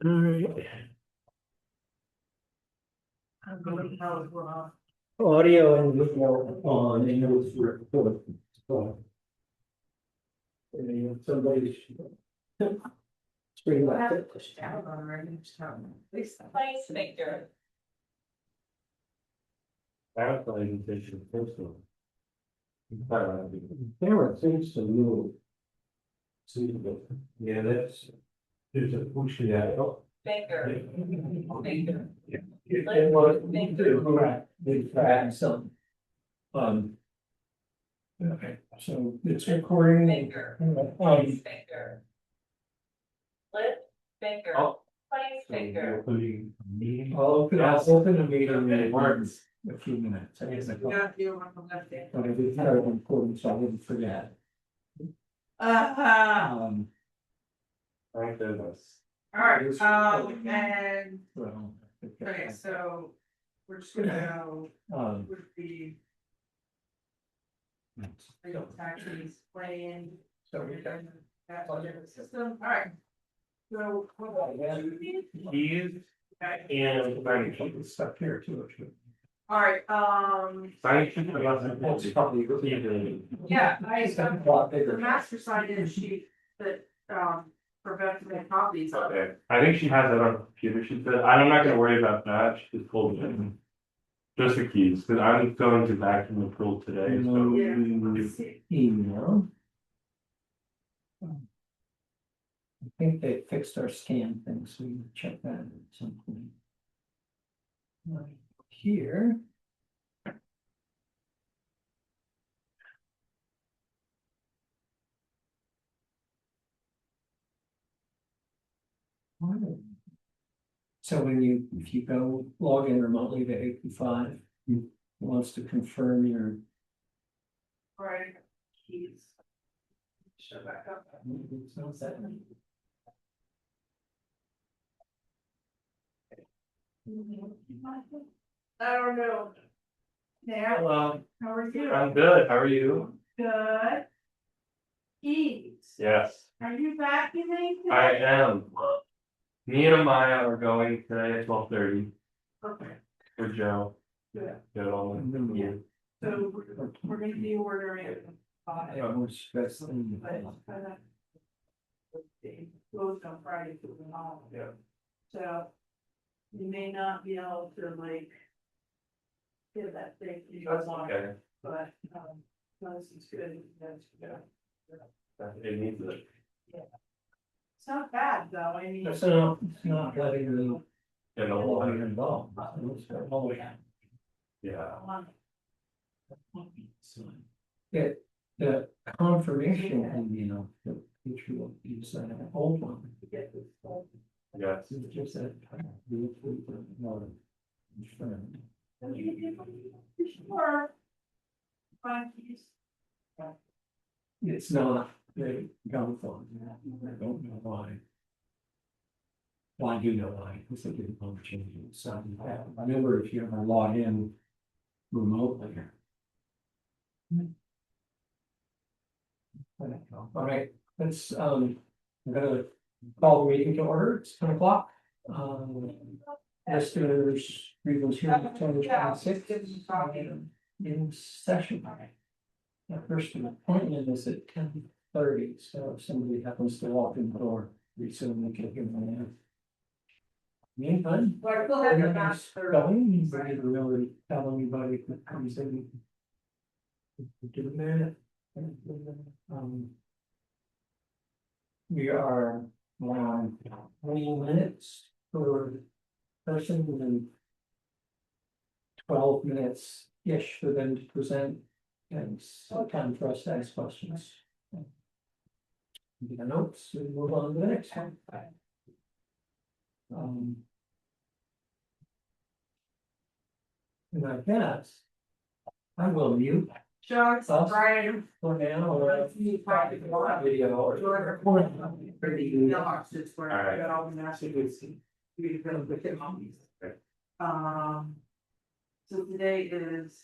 All right. Audio and video on and it was recorded. So, somebody screen left it. Placemaker. That's not even official personal. Camera seems to move. Yeah, that's. There's a push that. Finger. Finger. It was, correct, big fat some. Okay, so it's recording. Finger. Finger. Flip. Finger. Oh. Place finger. I'll open a meeting in words a few minutes. I guess I got. Got you on the left hand. But I did start recording, so I wouldn't forget. Thank goodness. Alright, and, Well, okay, so we're just gonna go with the real taxes playing. So we got. That's all the system, alright. So. Keys and signing sheet. Stuff here too. Alright, Signing sheet. That's probably really. yeah, It's got a lot the bigger. master sign-in sheet that, prevents the copies of it. Okay, I think she has it on her computer, she said, I'm not gonna worry about that, she just pulled it in. Just the keys, cause I'm going to vacuum the pool today, so. Yeah. Email. I think they fixed our scan thing, so we can check that at some point. Right here. So when you, if you go log in remotely to AP5, it wants to confirm your. Right, keys. Show back up. It's not that. I don't know. Yeah, Hello, how are you? I'm good, how are you? Good. Keys, Yes, are you vacuuming? I am. Me and Amaya are going today at 12:30 Okay, with Joe. good. Get all in. Yeah. So we're gonna be ordering. Closed on Friday for the holiday. Yeah. So you may not be able to like. Get that thing. you That's want, okay, But, no, this is good, that's good. it needs it. It's not bad though, I mean. It's not letting me. You All know, involved. yeah. Yeah, the confirmation and the picture will use an old one. Yes. It's just that. Sure. Fine, keys. It's not, they come from, I don't know why. Well, I do know why, because they didn't want to change it, so I remember if you ever log in remotely. All right, let's, I'm gonna call the meeting to order, it's 10 o'clock. Esther's Grievance Hearings 2026 in session. The first appointment is at 10:30, so if somebody happens to walk in the door, we soon we can hear them there. Meantime. Well, we'll have your everything's master. going, you don't really tell anybody that comes in. Do a minute. We are around 20 minutes for person and 12 minutes-ish for them to present and some time for us to ask questions. Get notes and move on to the next one. And I guess I will mute Shucks, us Brian. for now, or video or. Mailboxes where I got all the messages. We can look at copies. So today is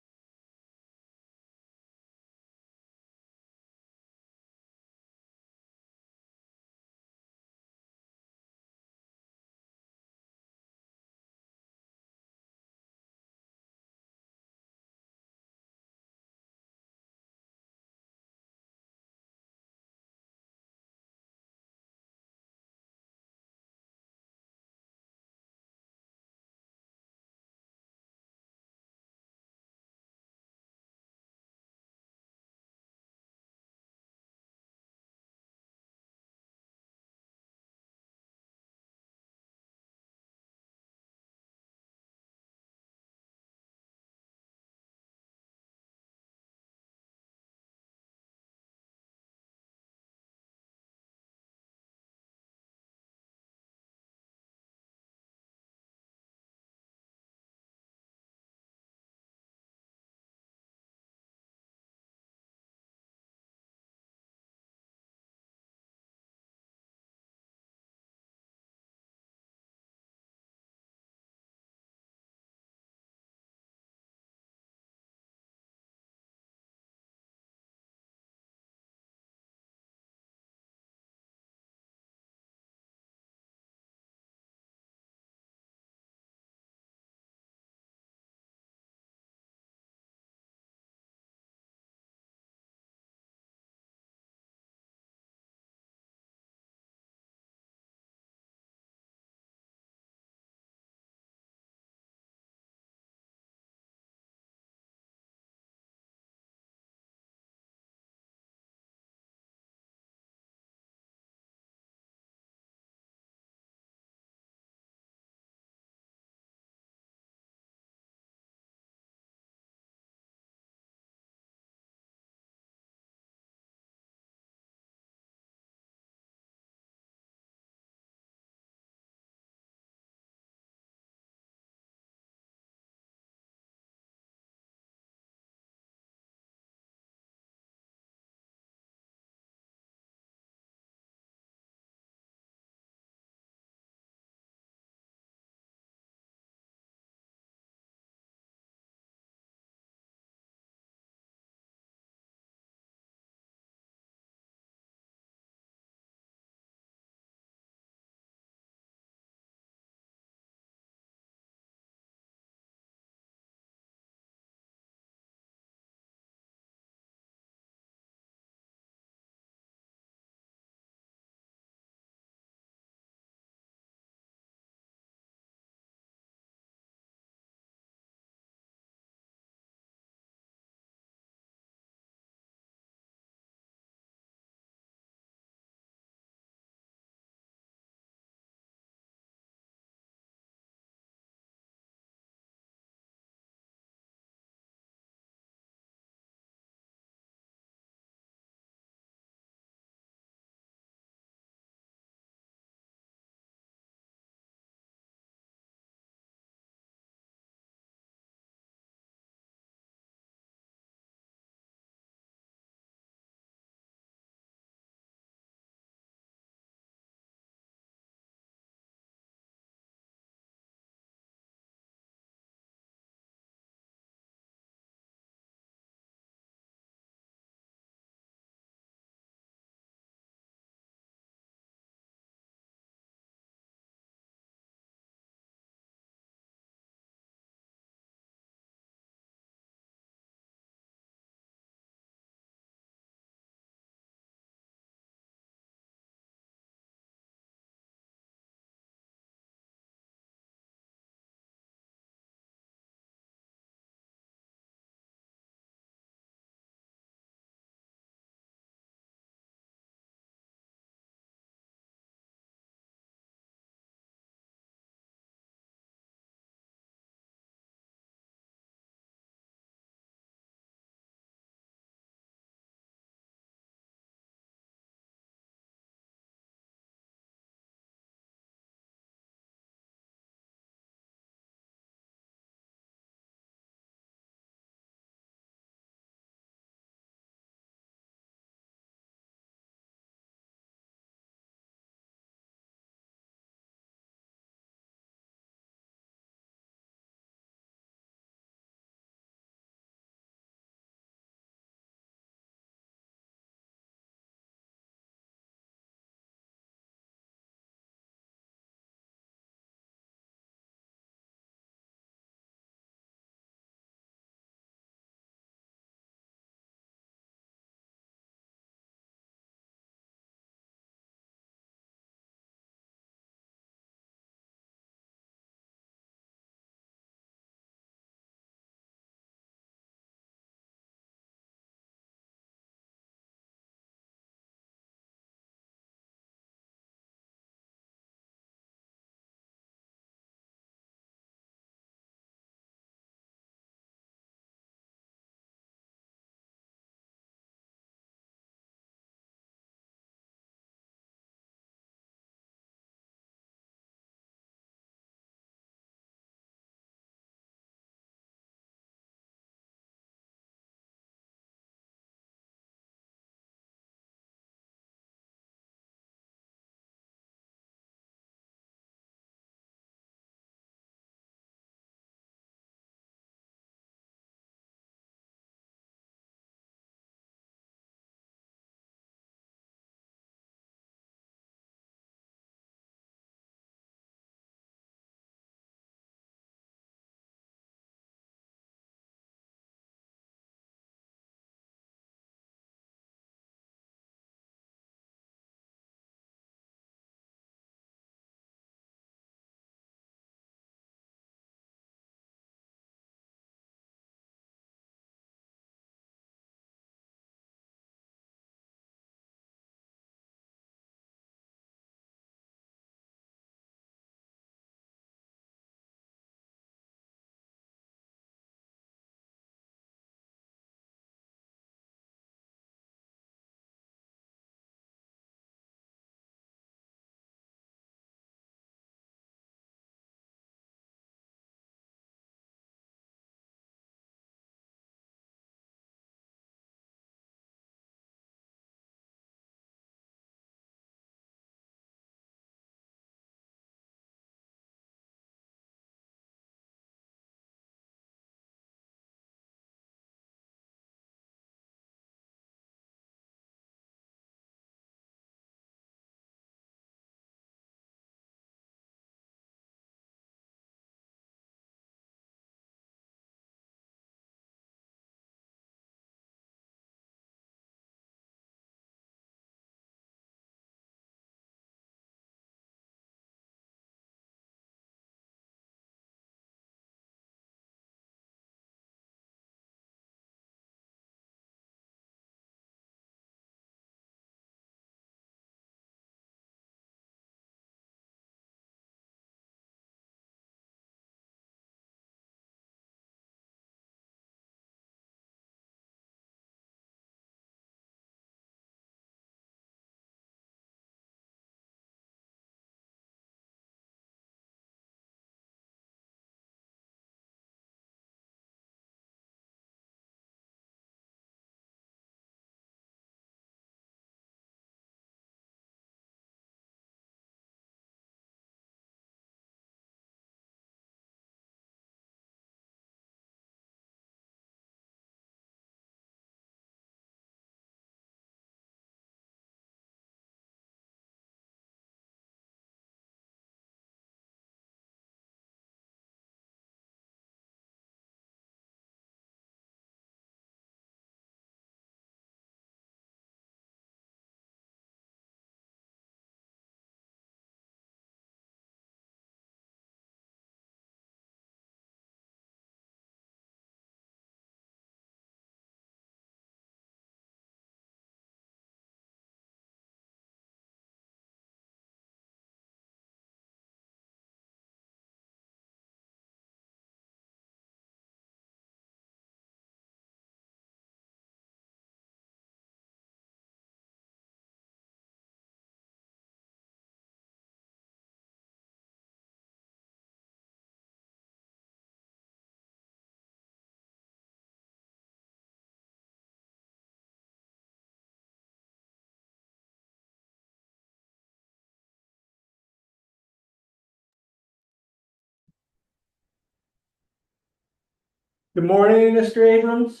Good morning, Mr. Abrams.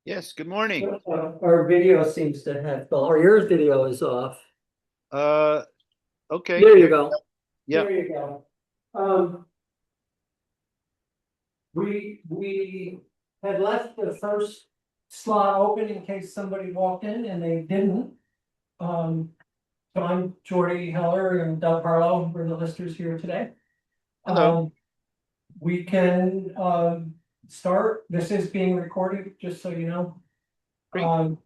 Yes, good morning. Our video seems to have, or your video is off. Uh, okay. There you go. Yeah, There you go. We had left the first slot open in case somebody walked in and they didn't. So I'm Jordy Heller and Doug Harlow, we're the listers here today. hello. We can, start, this is being recorded, just so you know. Great.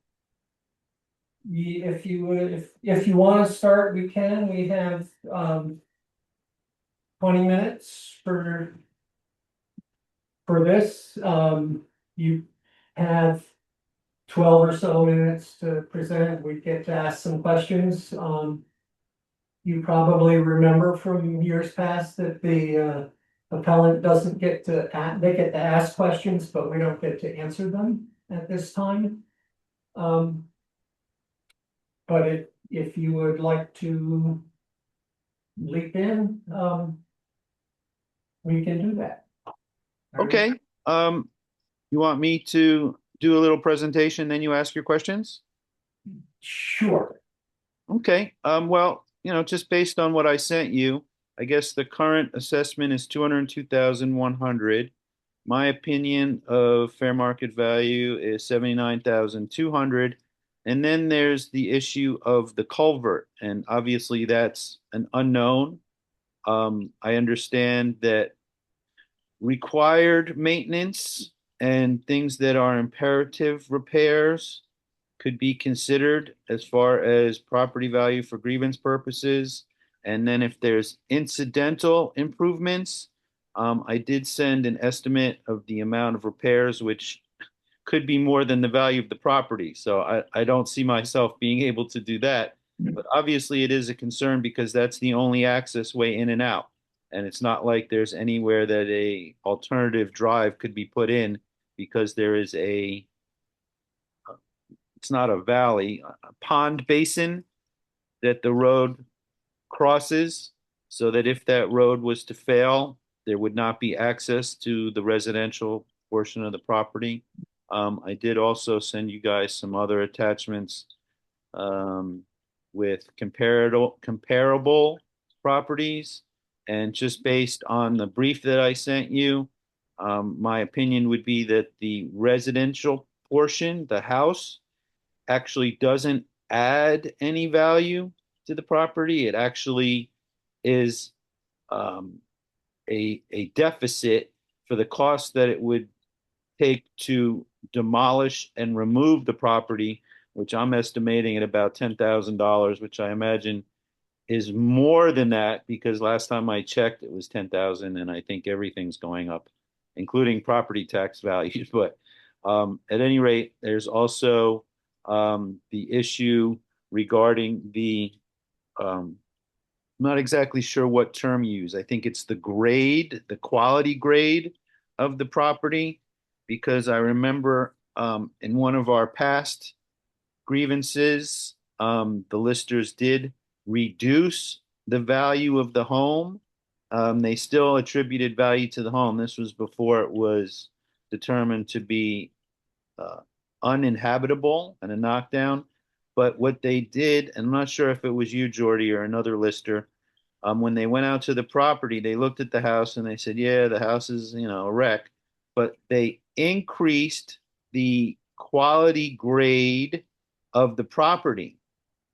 If you would, if you want to start, we can, we have, 20 minutes for this, you have 12 or so minutes to present, we get to ask some questions, you probably remember from years past that the, appellant doesn't get to, they get to ask questions, but we don't get to answer them at this time. But if you would like to leap in, we can do that. Okay. You want me to do a little presentation, then you ask your questions? Sure. Okay. Well, just based on what I sent you, I guess the current assessment is 202,100. My opinion of fair market value is 79,200. And then there's the issue of the culvert, and obviously that's an unknown. I understand that required maintenance and things that are imperative repairs could be considered as far as property value for grievance purposes. And then if there's incidental improvements, I did send an estimate of the amount of repairs, which could be more than the value of the property. So I don't see myself being able to do that. But obviously, it is a concern because that's the only access way in and out. And it's not like there's anywhere that a alternative drive could be put in because there is it's not a valley, a pond basin that the road crosses so that if that road was to fail, there would not be access to the residential portion of the property. I did also send you guys some other attachments um, with comparable properties. And just based on the brief that I sent you, my opinion would be that the residential portion, the house, actually doesn't add any value to the property. It actually is um, a deficit for the cost that it would take to demolish and remove the property, which I'm estimating at about $10,000, which I imagine is more than that because last time I checked, it was 10,000, and I think everything's going up, including property tax values. But at any rate, there's also the issue regarding um, I'm not exactly sure what term you use. I think it's the grade, the quality grade of the property, because I remember in one of our past grievances, the listers did reduce the value of the home. They still attributed value to the home. This was before it was determined to be uh, uninhabitable and a knockdown. But what they did, and I'm not sure if it was you, Jordy, or another lister, when they went out to the property, they looked at the house and they said, yeah, the house is, a wreck. But they increased the quality grade of the property,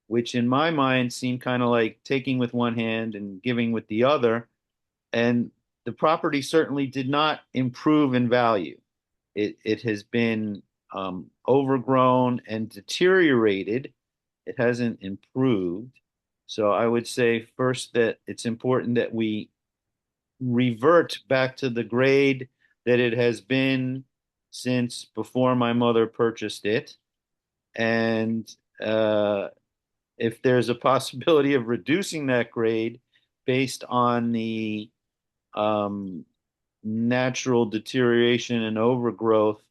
which in my mind seemed kind of like taking with one hand and giving with the other. And the property certainly did not improve in value. It has been overgrown and deteriorated. It hasn't improved. So I would say first that it's important that we revert back to the grade that it has been since before my mother purchased it. And if there's a possibility of reducing that grade based on the um, natural deterioration and overgrowth,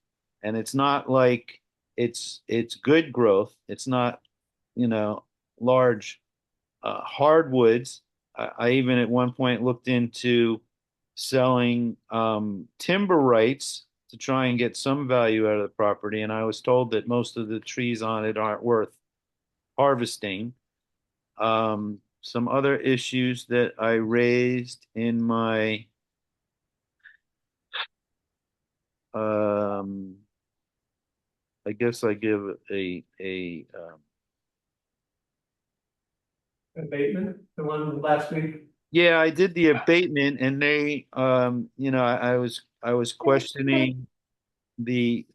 and it's not like it's good growth. It's not, large hardwoods. I even at one point looked into selling timber rights to try and get some value out of the property, and I was told that most of the trees on it aren't worth harvesting. Some other issues that I raised in my um, I guess I give a Abatement, the one last week. yeah, I did the abatement, and they I was questioning the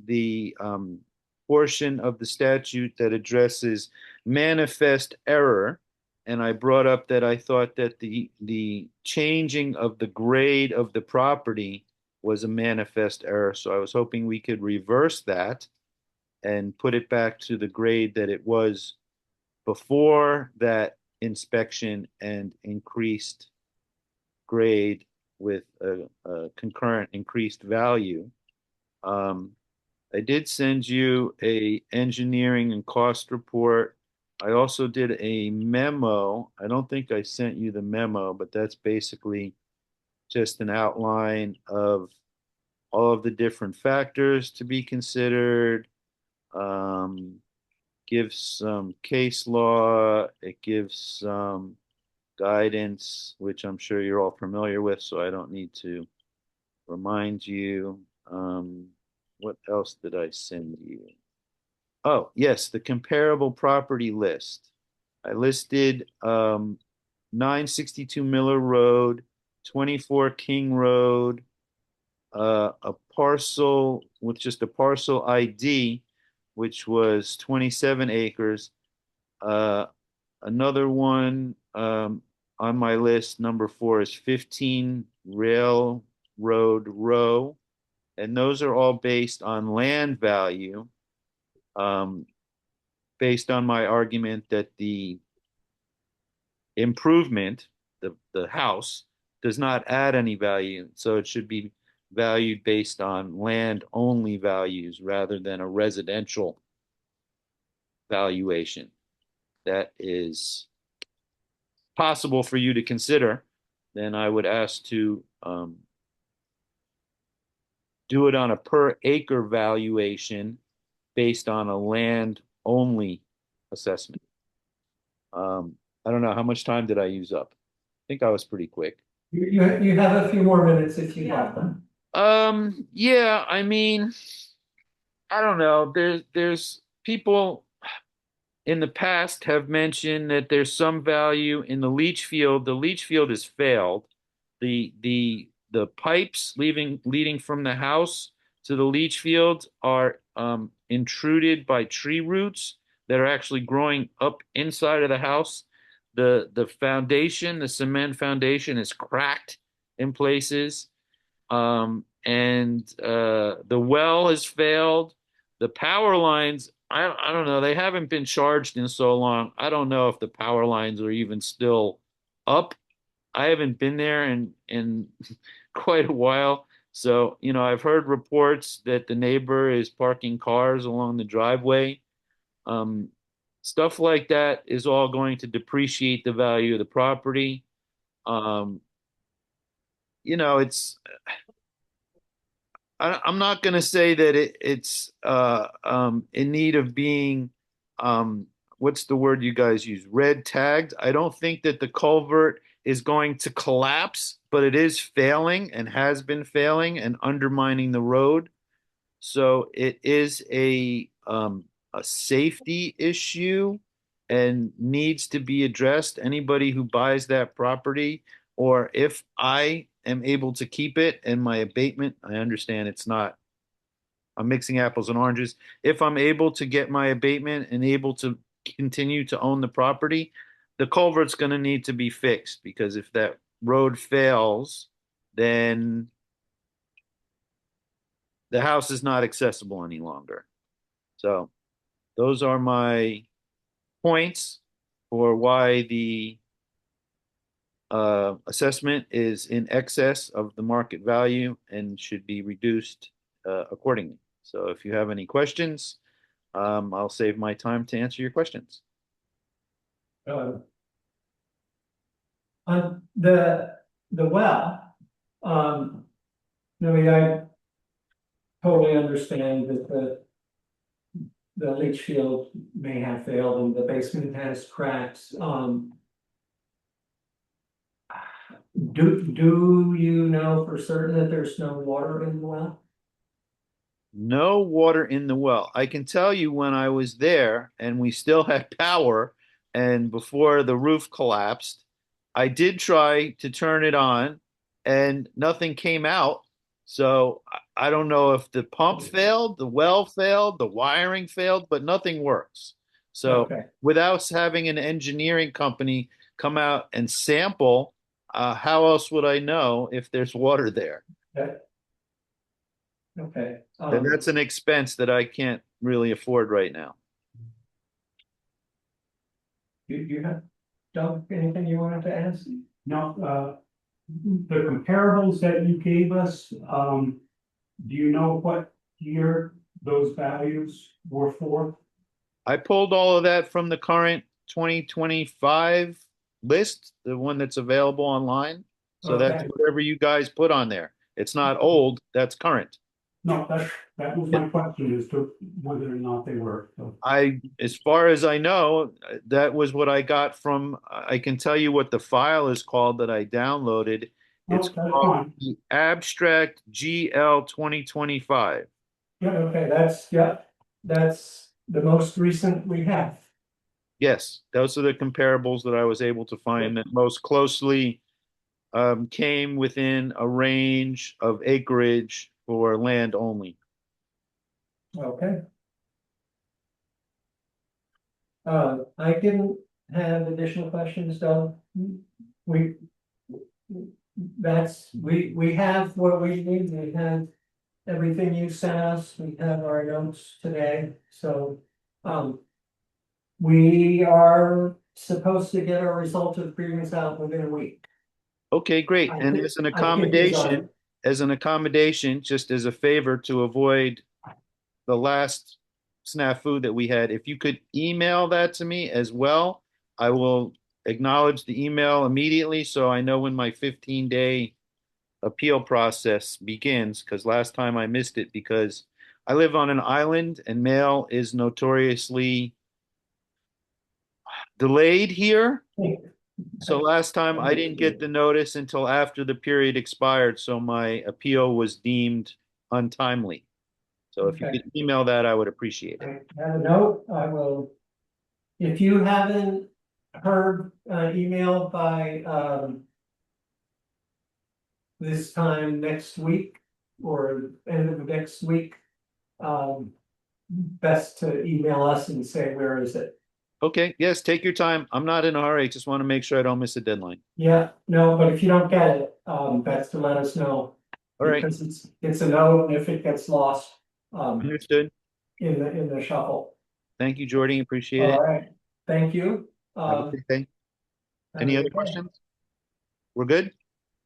portion of the statute that addresses manifest error. And I brought up that I thought that the changing of the grade of the property was a manifest error. So I was hoping we could reverse that and put it back to the grade that it was before that inspection and increased grade with a concurrent increased value. Um, I did send you a engineering and cost report. I also did a memo. I don't think I sent you the memo, but that's basically just an outline of all of the different factors to be considered. Um, gives some case law. It gives some guidance, which I'm sure you're all familiar with, so I don't need to remind you. What else did I send you? Oh, yes, the comparable property list. I listed 962 Miller Road, 24 King Road, a parcel with just a parcel ID, which was 27 acres. Uh, Another one on my list, number 4, is 15 Railroad Row, and those are all based on land value, um, based on my argument that the improvement, the house, does not add any value, so it should be valued based on land only values rather than a residential valuation. That is possible for you to consider. Then I would ask to do it on a per acre valuation based on a land only assessment. Um, I don't know, how much time did I use up? I think I was pretty quick. You have a few more minutes if you want them. Yeah, I mean, I don't know. There's people in the past have mentioned that there's some value in the leach field. The leach field has failed. The pipes leading from the house to the leach field are intruded by tree roots that are actually growing up inside of the house. The foundation, the cement foundation, is cracked in places. And the well has failed. The power lines, I don't know, they haven't been charged in so long. I don't know if the power lines are even still up. I haven't been there in quite a while. So, I've heard reports that the neighbor is parking cars along the driveway. Um, Stuff like that is all going to depreciate the value of the property. Um, it's I'm not going to say that it's in need of being, what's the word you guys use? Red tagged. I don't think that the culvert is going to collapse, but it is failing and has been failing and undermining the road. So it is a safety issue and needs to be addressed. Anybody who buys that property, or if I am able to keep it and my abatement, I understand it's not, I'm mixing apples and oranges. If I'm able to get my abatement and able to continue to own the property, the culvert's going to need to be fixed, because if that road fails, then the house is not accessible any longer. So those are my points for why the assessment is in excess of the market value and should be reduced accordingly. So if you have any questions, I'll save my time to answer your questions. Uh, On the well, I mean, I totally understand that the leach field may have failed and the basement has cracks. Do you know for certain that there's no water in the well? No water in the well. I can tell you when I was there and we still had power and before the roof collapsed, I did try to turn it on and nothing came out. So I don't know if the pump failed, the well failed, the wiring failed, but nothing works. So Okay, without having an engineering company come out and sample, how else would I know if there's water there? that, okay. And that's an expense that I can't really afford right now. You have, Doug, anything you wanted to ask? Now, the comparables that you gave us, do you know what year those values were for? I pulled all of that from the current 2025 list, the one that's available online. So that's Okay, whatever you guys put on there. It's not old, that's current. No, that was my question as to whether or not they were. So, As far as I know, that was what I got from, I can tell you what the file is called that I downloaded. It's no, that's called fine. the Abstract GL 2025. yeah, okay, yeah, that's the most recent we have. Yes, those are the comparables that I was able to find that most closely came within a range of acreage for land only. Okay. I didn't have additional questions, Doug. We, we have what we need, we have everything you sent us, we have our notes today, so, we are supposed to get our result of grievance out within a week. Okay, great. I And think, I think is our, as an accommodation, just as a favor to avoid the last snafu that we had, if you could email that to me as well, I will acknowledge the email immediately so I know when my 15-day appeal process begins, because last time I missed it because I live on an island and mail is notoriously delayed here. So last time I didn't get the notice until after the period expired, so my appeal was deemed untimely. So if you okay, could email that, I would appreciate it. I have a note, I will, if you haven't heard, email by, this time next week or end of next week, best to email us and say, where is it? Okay, yes, take your time. I'm not in a hurry. Just want to make sure I don't miss a deadline. Yeah, no, but if you don't get it, best to let us know. All right, Because it's a note, and if it gets lost, understood. in the shuffle. Thank you, Jordy. Appreciate All it. right, thank you. Have a good day. Have a Any other good day. questions? We're good?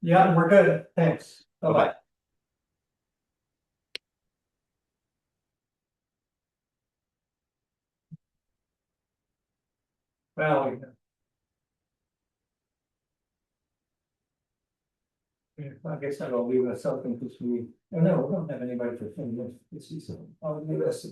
Yeah, we're good, thanks, Bye-bye. bye-bye. Well, I guess I'll leave us something because oh no, we don't have anybody for this is, I'll leave us.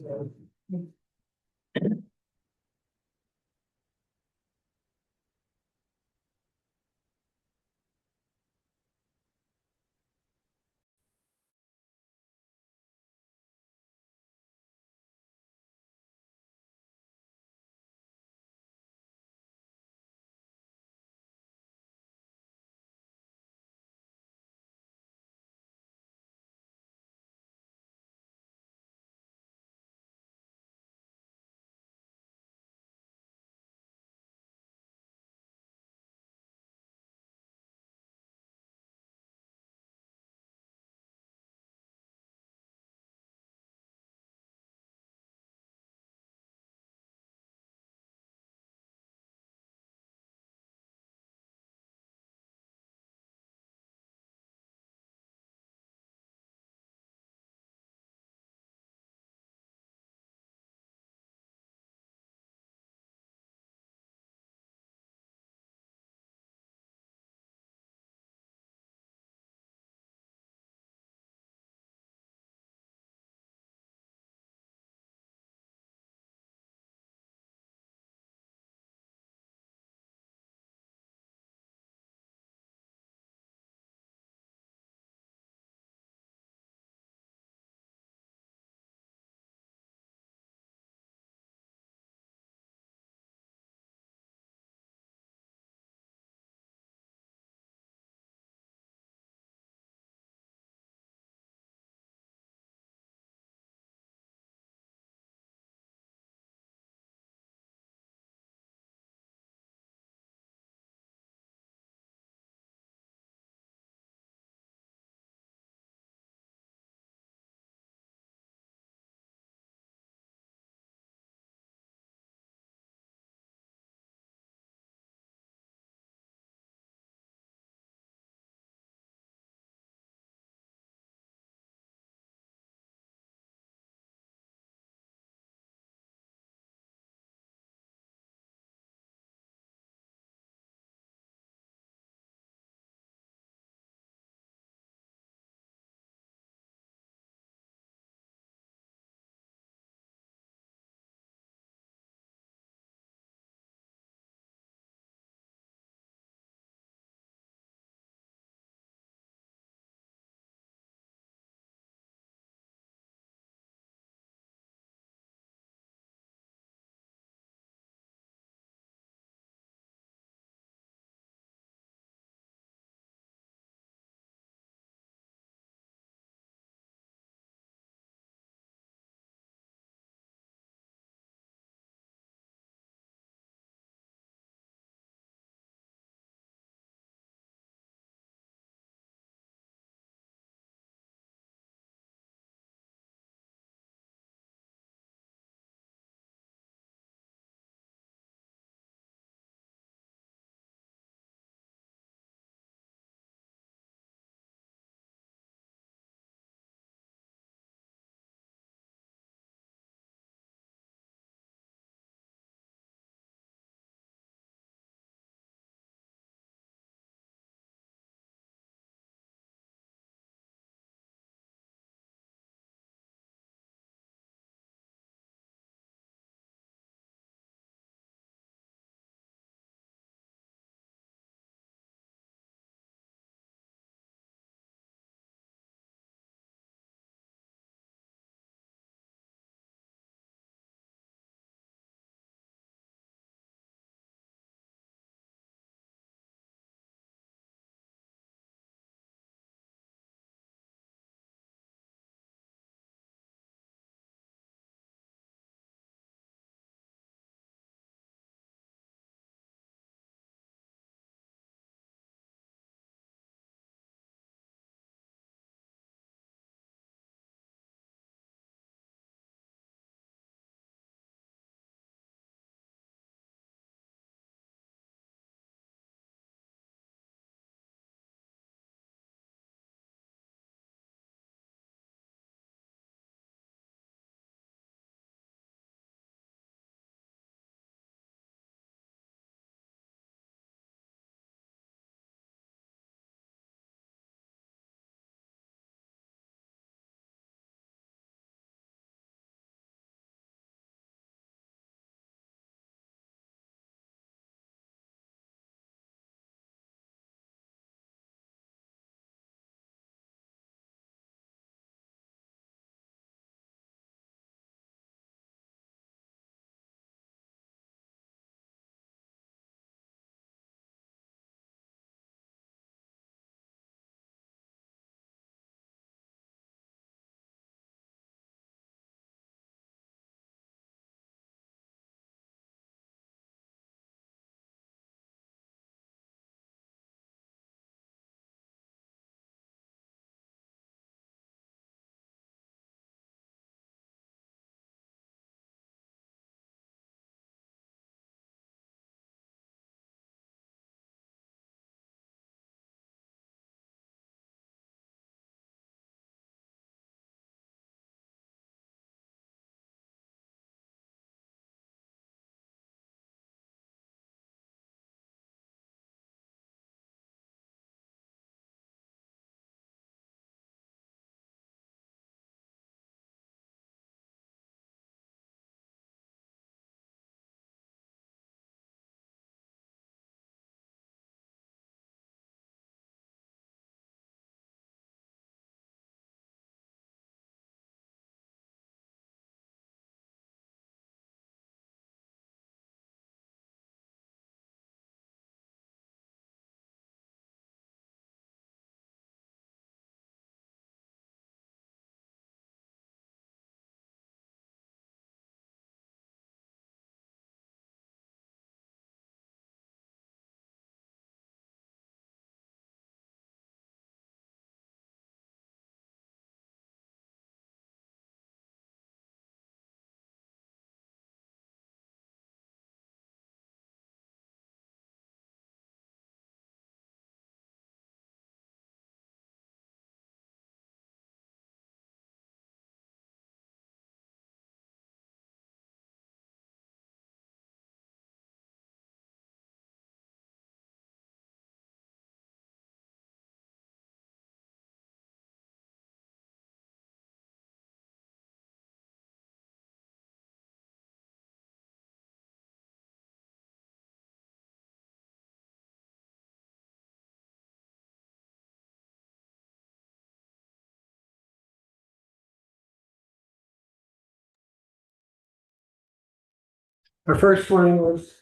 Our first one was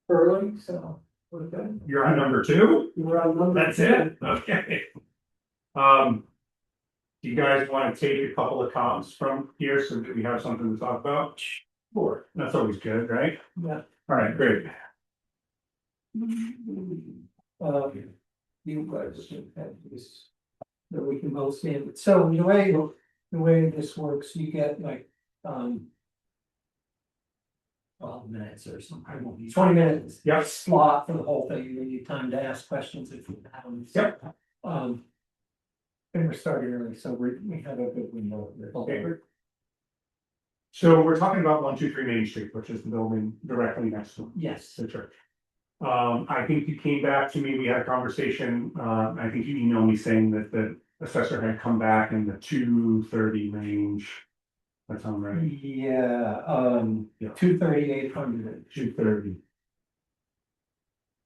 early, so we're good. You're on number two? We're on number. That's it? Okay. Do you guys want to take a couple of comps from here so that we have something to talk about? Sure. That's always good, right? Yeah. All right, great. You guys should have this. That we can both see it. So the way this works, you get like, 12 minutes or something, 20 minutes. Yep. Slot for the whole thing, you need time to ask questions if you have them. Yep. And we're starting early, so we have a good window. Okay. So we're talking about 123 Main Street, which is the building directly next to Yes. the church. I think you came back to me, we had a conversation, I think you emailed me saying that the assessor had come back in the 230 range. That sound right? Yeah, Yeah. 23800. 230.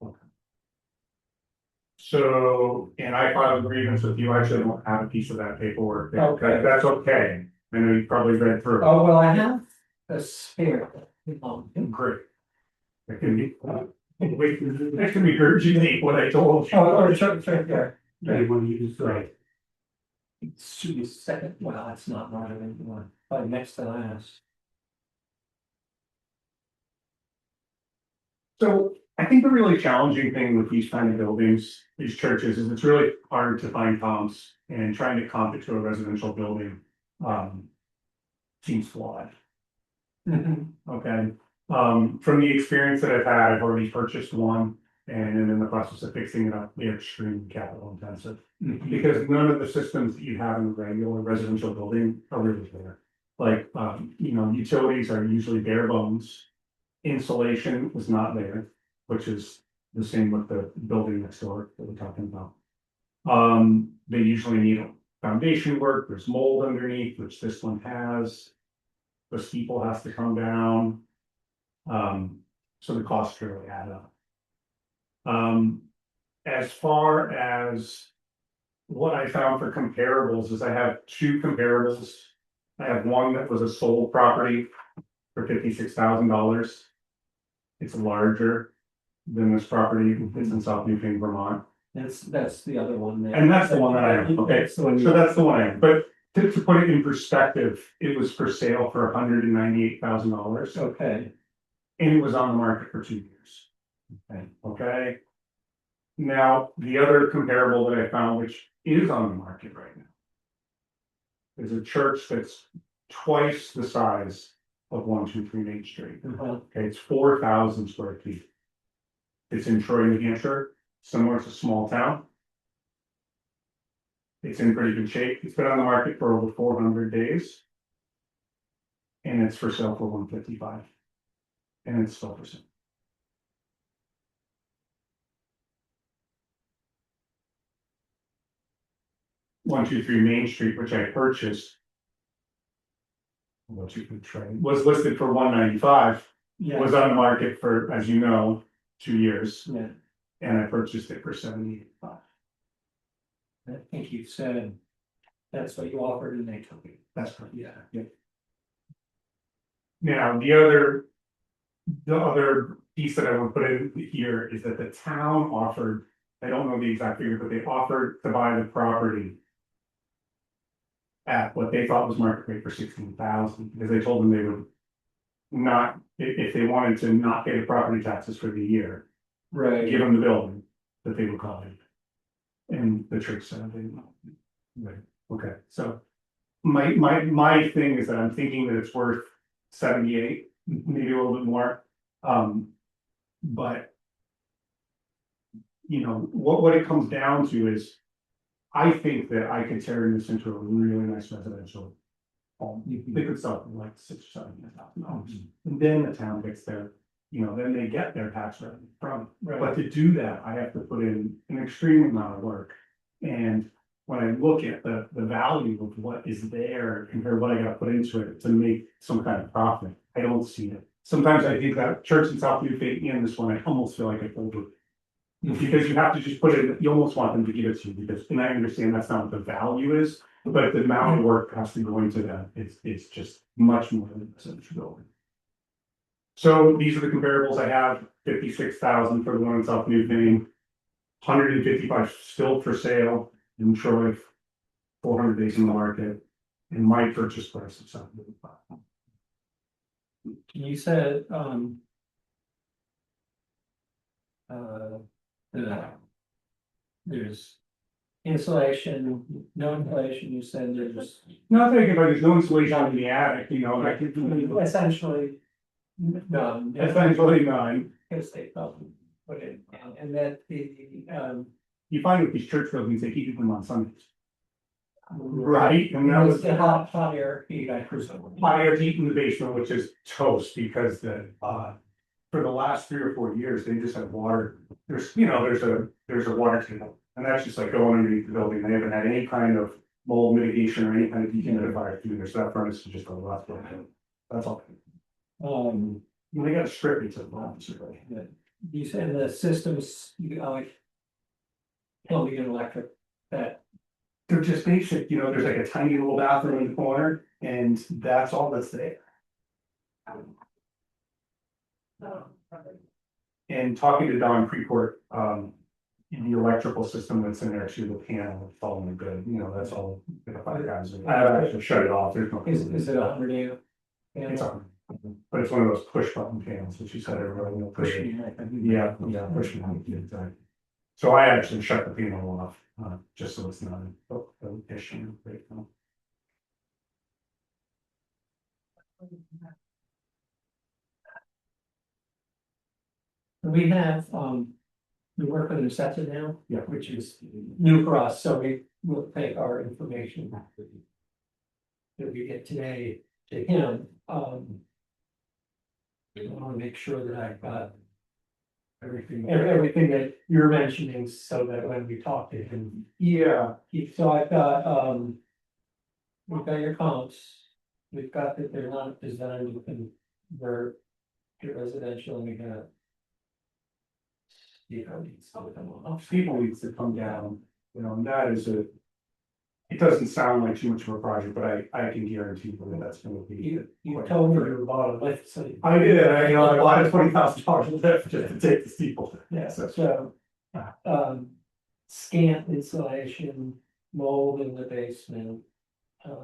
Okay. So, and I filed a grievance with you, I actually don't have a piece of that paperwork. Okay. That's okay, I know you probably read through. Oh, well, I have a spare. Great. That can be, wait, that can regurgitate what I told you. Oh, it's right there. Anyone use, right. It should be second, well, it's not relevant anymore, but next to last. So I think the really challenging thing with these kind of buildings, these churches, is it's really hard to find comps and trying to comp it to a residential building. Seems flawed, okay? From the experience that I've had, I've already purchased one and am in the process of fixing it up. They're extremely capital intensive. Because none of the systems that you have in a regular residential building are really there. Like, utilities are usually bare bones. Insulation was not there, which is the same with the building next door that we're talking about. They usually need foundation work, there's mold underneath, which this one has. The steeple has to come down. So the costs really add up. As far as what I found for comparables is I have two comparables. I have one that was a sold property for $56,000. It's larger than this property. It's in South Newfane, Vermont. That's the other one there. And that's the one that I have. Okay, so that's the one I have. But to put it in perspective, it was for sale for $198,000. Okay. And it was on the market for 2 years. Okay. Now, the other comparable that I found, which is on the market right now, is a church that's twice the size of 123 Main Street. Okay, it's 4,000 square feet. It's in Troy, New Hampshire, similar to small town. It's in pretty good shape. It's been on the market for over 400 days. And it's for sale for $155. And it's still for sale. $123 Main Street, which I purchased. What you could trade was listed for $195. Yeah. Was on the market for, as you know, 2 years. Yeah. And I purchased it for $78. I think you said that's what you offered and they took it. That's correct. Yeah. Now, the other piece that I want to put in here is that the town offered, I don't know the exact figure, but they offered to buy the property at what they thought was market rate for $16,000, because they told them they would not, if they wanted to not pay the property taxes for the year, Right. give them the building, that they would call it. And the church said they didn't. Right, okay, so my thing is that I'm thinking that it's worth 78, maybe a little bit more. But what it comes down to is, I think that I could turn this into a really nice residential home. They could sell it for like $6,000 or $7,000. And then the town gets their, then they get their tax revenue from it. Right. But to do that, I have to put in an extreme amount of work. And when I look at the value of what is there compared to what I gotta put into it to make some kind of profit, I don't see it. Sometimes I think that church in South Newfane and this one, I almost feel like I pulled it. Because you have to just put it, you almost want them to give it to you, because, and I understand that's not what the value is, but the amount of work has to go into that, it's just much more than a residential building. So these are the comparables I have, 56,000 for the one in South Newfane. 155 still for sale in Troy, 400 days in the market, and my purchase price of 755. You said, there's insulation, no insulation, you said there's Not thinking about there's no insulation in the attic, you know, like essentially none. essentially none. Because they felt, put it, and that You find with these church buildings, they keep them on Sundays. Right, and that was the hot air heat, I presume. hot air heat in the basement, which is toast because for the last 3 or 4 years, they just had water. There's a water table, and that's just like going underneath the building. They haven't had any kind of mold mitigation or any kind of dehumidifier through there, so that furnace is just a lot. That's all. They got a strip into the office. You said the systems, plumbing and electric, that They're just basic, there's like a tiny little bathroom in the corner, and that's all that's there. And talking to Don Precourt, the electrical system that's in there too, the panel, it's all good, that's all. The fire guys, I actually shut it off, there's no. is it 100 amp? It's on, but it's one of those push button panels, which you said everybody will push. Yeah, push button, exactly. So I actually shut the panel off, just so it's not an issue right now. We have, we work with Assessor now. Yeah. Which is new for us, so we will take our information that we get today to him. I want to make sure that I've got everything that you're mentioning, so that when we talk to him. Yeah. So I've got, we've got your comps, we've got that they're not designed to convert to residential, and we got. People needs to come down, and that is it doesn't sound like too much of a project, but I can guarantee you that that's gonna be. You told me you bought a lift, so. I did, I bought a $20,000 lift just to take the steeple. Yeah, so, scant insulation, mold in the basement. And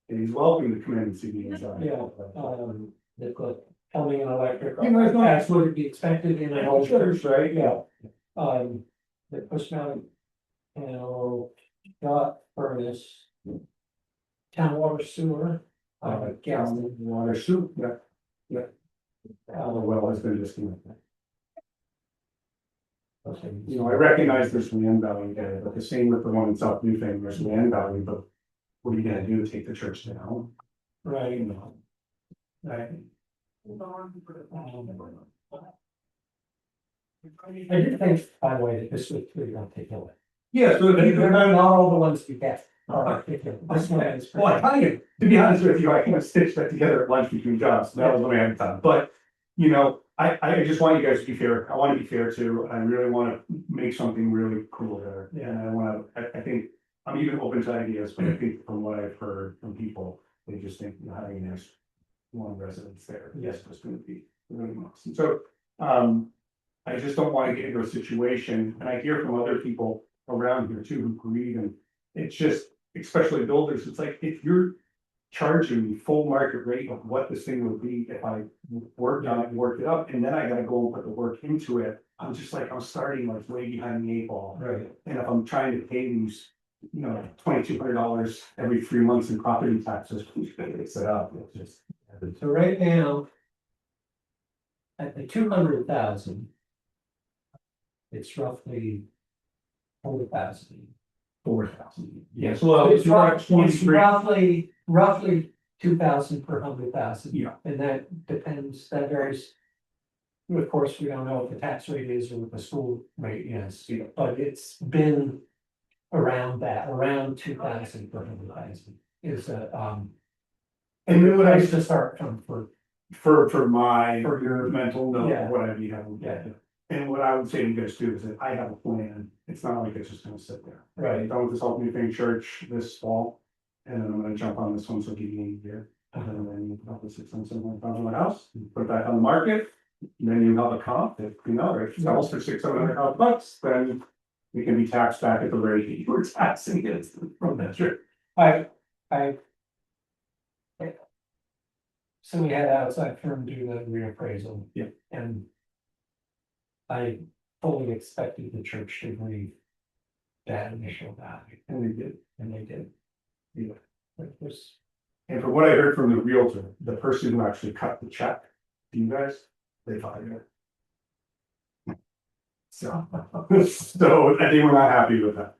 he's welcome to come in and see the inside. Yeah, they've got plumbing and electric. You know, it's not- That's what would be expected in a whole church, right? yeah. The push mount panel, got furnace. Town water sewer, gas. Water soup, yeah. The well has been disconnected. I recognize there's land value there, but the same with the one in South Newfane, there's land value, but what are you gonna do to take the church down? Right. Right. I did think, by the way, that this was pretty gonna take away. Yeah, so if you They're not all the ones you get. This one is. Well, I kind of, to be honest with you, I kind of stitched that together at lunch between jobs, that was when I had time, but, I just want you guys to be fair, I want to be fair too, I really want to make something really cool there. Yeah. And I think, I'm even open to ideas, but I think from what I've heard from people, they just think, having a nice one residence there, yes, it's gonna be really nice, and so, I just don't want to get into a situation, and I hear from other people around here too, who grieve, and it's just, especially builders, it's like, if you're charging me full market rate of what this thing would be if I worked on it and worked it up, and then I gotta go and put the work into it, I'm just like, I'm starting like way behind the 8 ball. Right. And if I'm trying to pay these, $2,200 every 3 months in property taxes, it's set up, it's just. So right now. At the 200,000. It's roughly. 100,000. 4,000. Yes, So well, it's it's roughly 2,000 per 100,000. Yeah. And that depends, that varies. Of course, we don't know what the tax rate is or what the school rate is, Yeah. but it's been around that, around 2,000 per 100,000 is And then what I nice to start from for. for my, For your- mental note Yeah. of what I'd be having. Yeah. And what I would say to you guys too is that I have a plan, it's not like it's just gonna sit there. I'm Right. done with this Help Me Think Church this fall, and then I'm gonna jump on this one, so give me a year. And then you have the 600,000 house, you put that on the market, and then you have a comp, if you know, if it sells for $600,000, then we can be taxed back at the rate that you were taxing it from that trip. I. So we had outside firm do the reappraisal. Yeah. And. I fully expected the church to agree. That initial value, And they did. and they did. Yeah. It was, And from what I heard from the realtor, the person who actually cut the check, to you guys, they fired her. So, so they were not happy with that.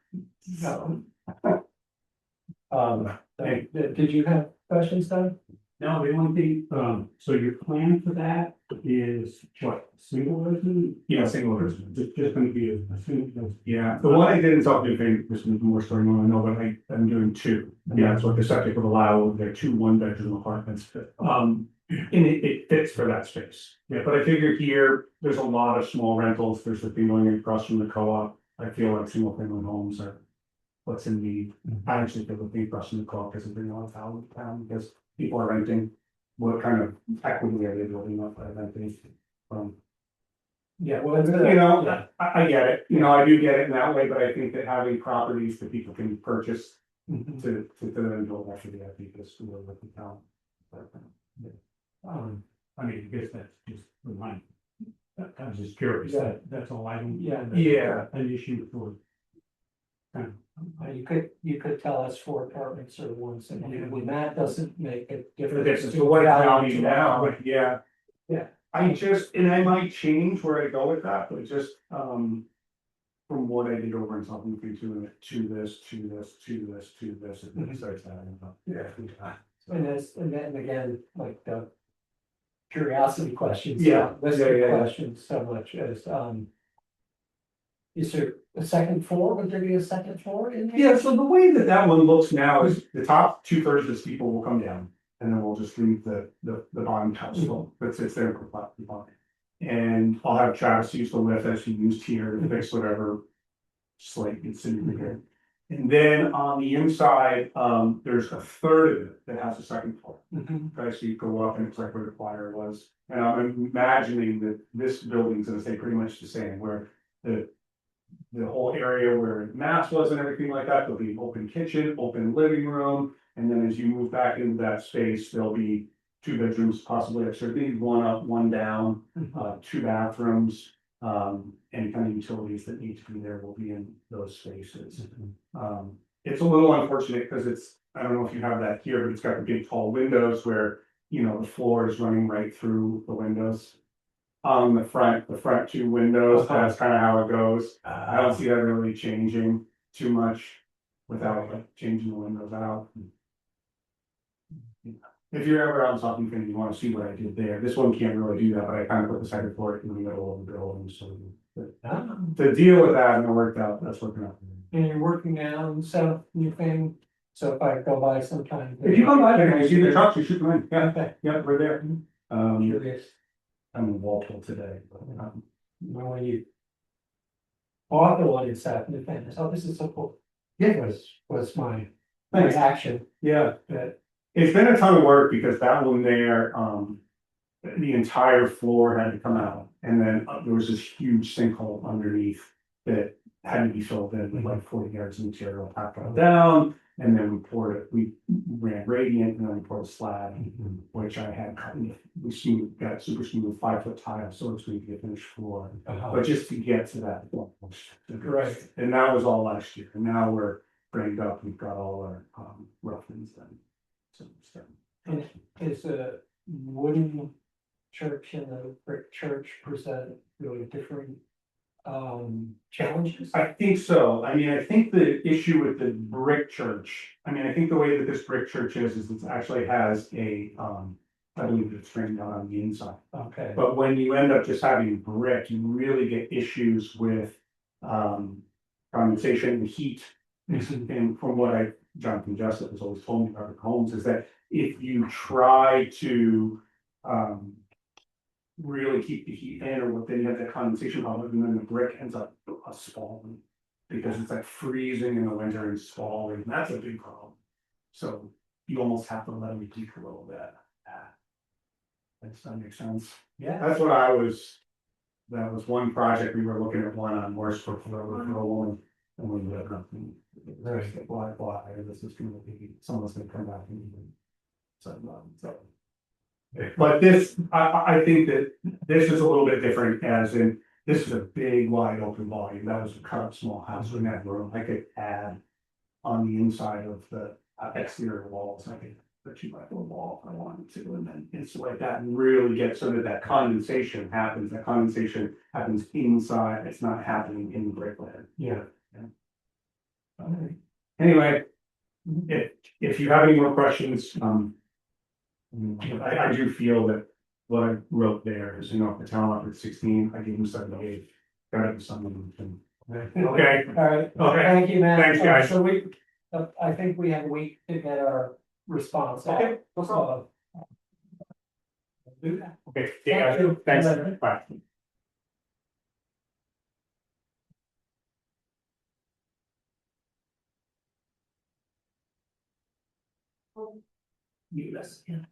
no. Did you have questions, Doug? No, the only thing, so your plan for that is what, single resident? Yeah, single resident. Just gonna be a single. Yeah, the one I did in South Newfane, this is more story you wanna know, but I'm doing two. Yeah, that's what the septic would allow, they're 2 1-bedroom apartments. And it fits for that space. Yeah, but I figure here, there's a lot of small rentals, there's the thing going across from the co-op. I feel like single family homes are what's in need. I actually feel the thing across from the co-op doesn't bring a lot of value to town because people are renting. What kind of equity are they building up by renting? Yeah, well, it's, You know, yeah. I get it, you know, I do get it in that way, but I think that having properties that people can purchase Mhm. to then build actually, I think is really what the town. I mean, I guess that's just remind. I was just curious, Yeah. that's all I don't. Yeah. Yeah. An issue for. You could tell us 4 apartments or 1 single, when that doesn't make a difference. This is what it's value to now, our- yeah. Yeah. I just, and I might change where I go with that, but just, from what I did over in something to this, to this, to this, to this, and it starts adding up. Yeah. And then again, like the curiosity questions. Yeah, Listening yeah. questions so much as, is there a second floor? Would there be a second floor in there? Yeah, so the way that that one looks now is the top 2/3 of the people will come down. And then we'll just leave the bottom house full that sits there for platform behind. And I'll have Travis use the lift as he used here to fix whatever slate gets in here. And then on the inside, there's a third of it that has a second floor. Mhm. Okay, so you go up and it's like where the choir was. And I'm imagining that this building's gonna stay pretty much the same, where the whole area where mass was and everything like that, there'll be an open kitchen, open living room. And then as you move back into that space, there'll be 2 bedrooms, possibly extra, maybe 1 up, 1 down, 2 bathrooms. Any kind of utilities that need to be there will be in those spaces. It's a little unfortunate because it's, I don't know if you have that here, but it's got the big tall windows where, you know, the floor is running right through the windows. On the front 2 windows, that's kind of how it goes. I don't see that really changing too much without like changing the windows out. If you're ever on something and you want to see what I did there, this one can't really do that, but I kind of put the second floor in the middle of the building, so. To deal with that and it worked out, that's working out. And you're working now in South Newfane, so if I go by sometime. If you come by there and you see the trucks, you shoot them in, yeah, Okay, yeah, we're there. curious, I'm in Walpole today, but, when you. Bought the one in South Newfane, I thought this is so cool. Yeah. Was my Thanks. reaction, yeah. that, It's been a ton of work because that one there, the entire floor had to come out. And then there was this huge sinkhole underneath that had to be filled in with like 40 yards of material packed all down. And then we ran gradient and then we poured a slab, which I had cut in, got super smooth 5-foot tile, so it's going to be a finished floor. But just to get to that point. Right. And that was all last year. And now we're framed up, we've got all our rough-ins done. and is a wooden church and a brick church present really different challenges? I think so. I mean, I think the issue with the brick church, I mean, I think the way that this brick church is it actually has a, I believe it's framed out on the inside. Okay, But when you end up just having brick, you really get issues with, condensation and heat. And from what Jonathan Jessup has always told me about the homes is that if you try to, really keep the heat in, or then you have that condensation problem, and then the brick ends up spalling. Because it's like freezing in the winter and spalling, and that's a big problem. So you almost have to let them leak a little bit. Does that make sense? Yeah. That's what that was one project, we were looking at one on Morrisburg Road, and we ended up, there's like, why, this is gonna be, someone's gonna come back and. So. But this, I think that this is a little bit different, as in, this is a big wide open volume, that was a cut up small house, we had room, I could add. On the inside of the exterior walls, I could put you like a wall if I wanted to, and then insulate that and really get so that that condensation happens inside, it's not happening in the bricklaying. Yeah. Alright. Anyway, if you have any more questions, I do feel that what I wrote there is, if the town offered 16, I gave them 78. Gotta be something. Okay, All right, Okay. thank you, man. Thanks, guys. So I think we have a week to get our response. Okay, no problem. Okay, yeah, Thank you. thanks, Later. bye. Yes. Yeah.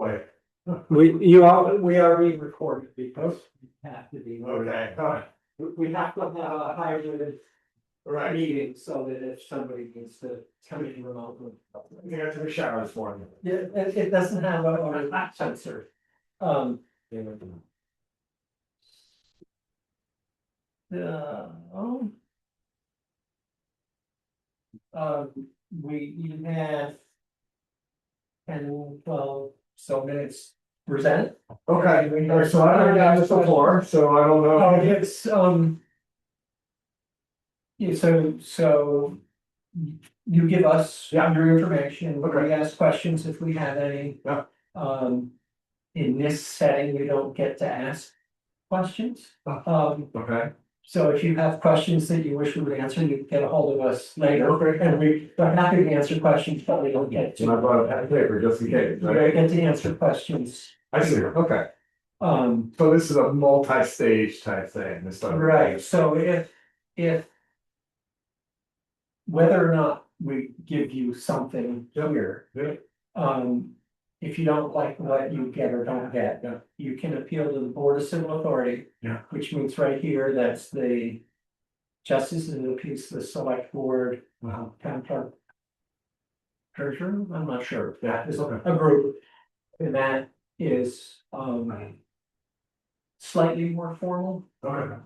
Wait. we already recorded because we have to be. Okay, all right, We have to have a hybrid right. meeting so that if somebody needs to come in remotely. You got to the shower this morning. Yeah, it doesn't have a sensor. Oh. You have 10, 12 so minutes present. Okay, all right, so I don't have this before, so I don't know. It's, yeah, so you give us Yeah. your information, Okay. we ask questions if we have any. Yeah. In this setting, you don't get to ask questions. Okay. So if you have questions that you wish we would answer, you can get a hold of us later. Okay. And we are happy to answer questions, but we don't get to. And I brought a pen and paper just in case, We right? get to answer questions. I see, okay, so this is a multi-stage type thing, this stuff. Right, so if. Whether or not we give you something here. Yeah. If you don't like what you get or don't get. Yeah. You can appeal to the Board of Civil Authority. Yeah. Which means right here, that's the. Justices of the Peace, the Select Board, Town Clerk. Treasurer, I'm not sure, that is a group, and that is, slightly more formal. Okay.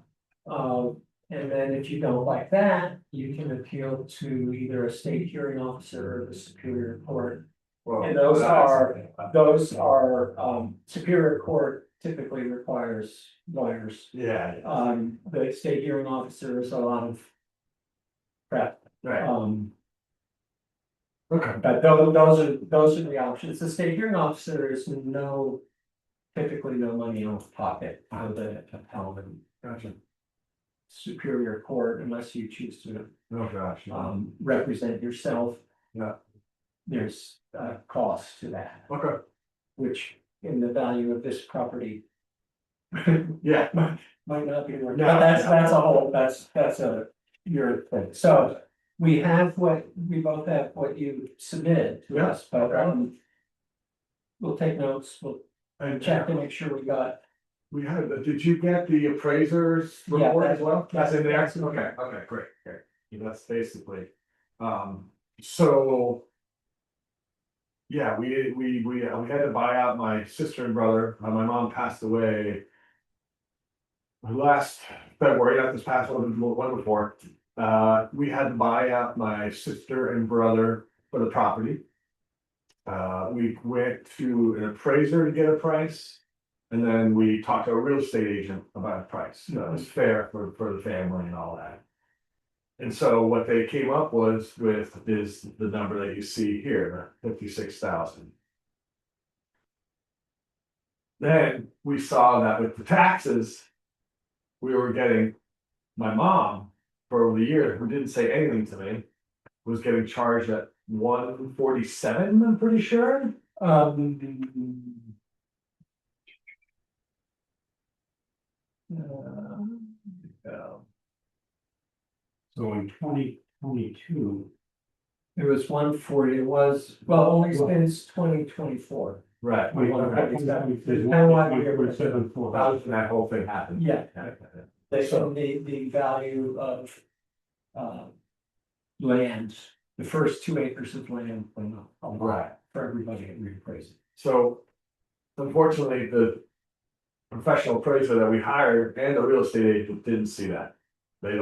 And then if you don't like that, you can appeal to either a state hearing officer or the Superior Court. Well, And those are, Superior Court typically requires lawyers. Yeah. The state hearing officer is a lot of prep. Right, okay, But those are the options. The state hearing officer is typically no money out of pocket for the appellant. gotcha, Superior Court unless you choose to oh gosh. represent yourself. Yeah. There's a cost to that, Okay, which in the value of this property. yeah, Might not be worth, No. but that's a whole, that's a your thing, so. We both have what you submitted to Yeah, us, but okay. we'll take notes, we'll and check to make sure we got. we had, did you get the appraiser's Yeah, report as well? that's That's in there, that's in okay, there. okay, great, great, yeah, that's basically, so. Yeah, we had to buy out my sister and brother, my mom passed away. Last February, not this past one before, we had to buy out my sister and brother for the property. We went to an appraiser to get a price. And then we talked to a real estate agent about a price, that was fair for the family and all that. And so what they came up with is the number that you see here, 56,000. Then we saw that with the taxes, we were getting, my mom, for over the year, who didn't say anything to me, was getting charged at 147, I'm pretty sure. So in 2022, It was 140, it was, well, only since 2024. Right. wait, there's That whole thing happened. Yeah. The value of. Land, the first 2 acres of land went up a lot Right. for everybody at reappraisal. So unfortunately, the professional appraiser that we hired and the real estate agent didn't see that. They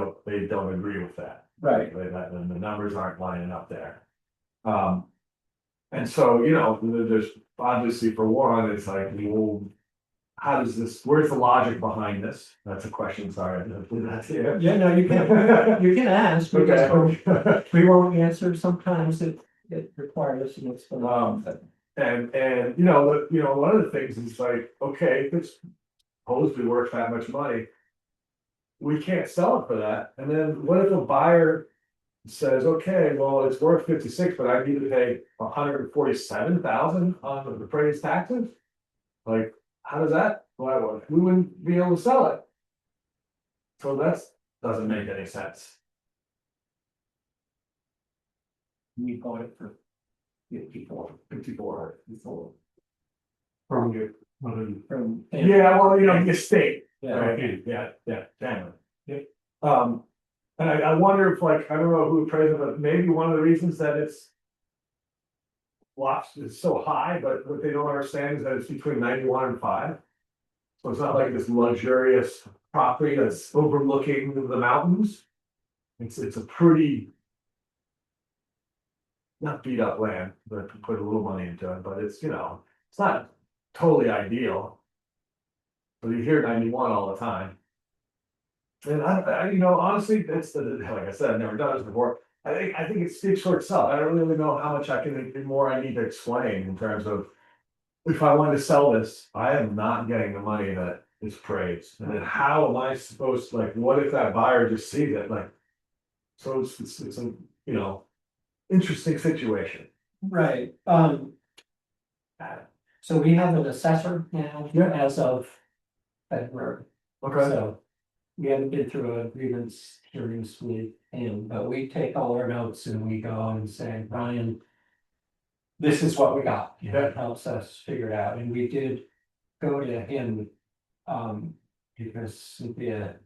don't agree with that. Right. And the numbers aren't lining up there. And so, there's obviously for one, it's like, well, how does this, where's the logic behind this? That's a question, sorry. That's it. Yeah, no, you can ask, because Okay. we won't answer, sometimes it requires an explanation. And one of the things is like, okay, if it's supposedly worth that much money. We can't sell it for that, and then what if a buyer says, okay, well, it's worth 56, but I need to pay 147,000 on the appraised taxes? Like, how does that, well, we wouldn't be able to sell it. So doesn't make any sense. We bought it for 54. from your, from. Yeah, well, you know, the state. Yeah, Right, yeah, damn it. And I wonder if like, I don't know who appraised it, but maybe one of the reasons that it's. Lots is so high, but what they don't understand is that it's between 91 and 5. So it's not like this luxurious property that's overlooking the mountains. It's a pretty. Not beat up land, but to put a little money into it, but it's, you know, it's not totally ideal. But you hear 91 all the time. And you know, honestly, it's like I said, I've never done this before. I think it speaks for itself. I don't really know how much more I need to explain in terms of. If I wanted to sell this, I am not getting the money that is praised. And then how am I supposed to, like, what if that buyer just sees it, like. So it's a, you know, interesting situation. right, so we have an assessor now, as of February, Okay, so. We haven't been through a grievance hearings with him, but we take all our notes and we go and say, Brian. This is what we got, you know, it helps us figure it out, and we did go to him. Because Cynthia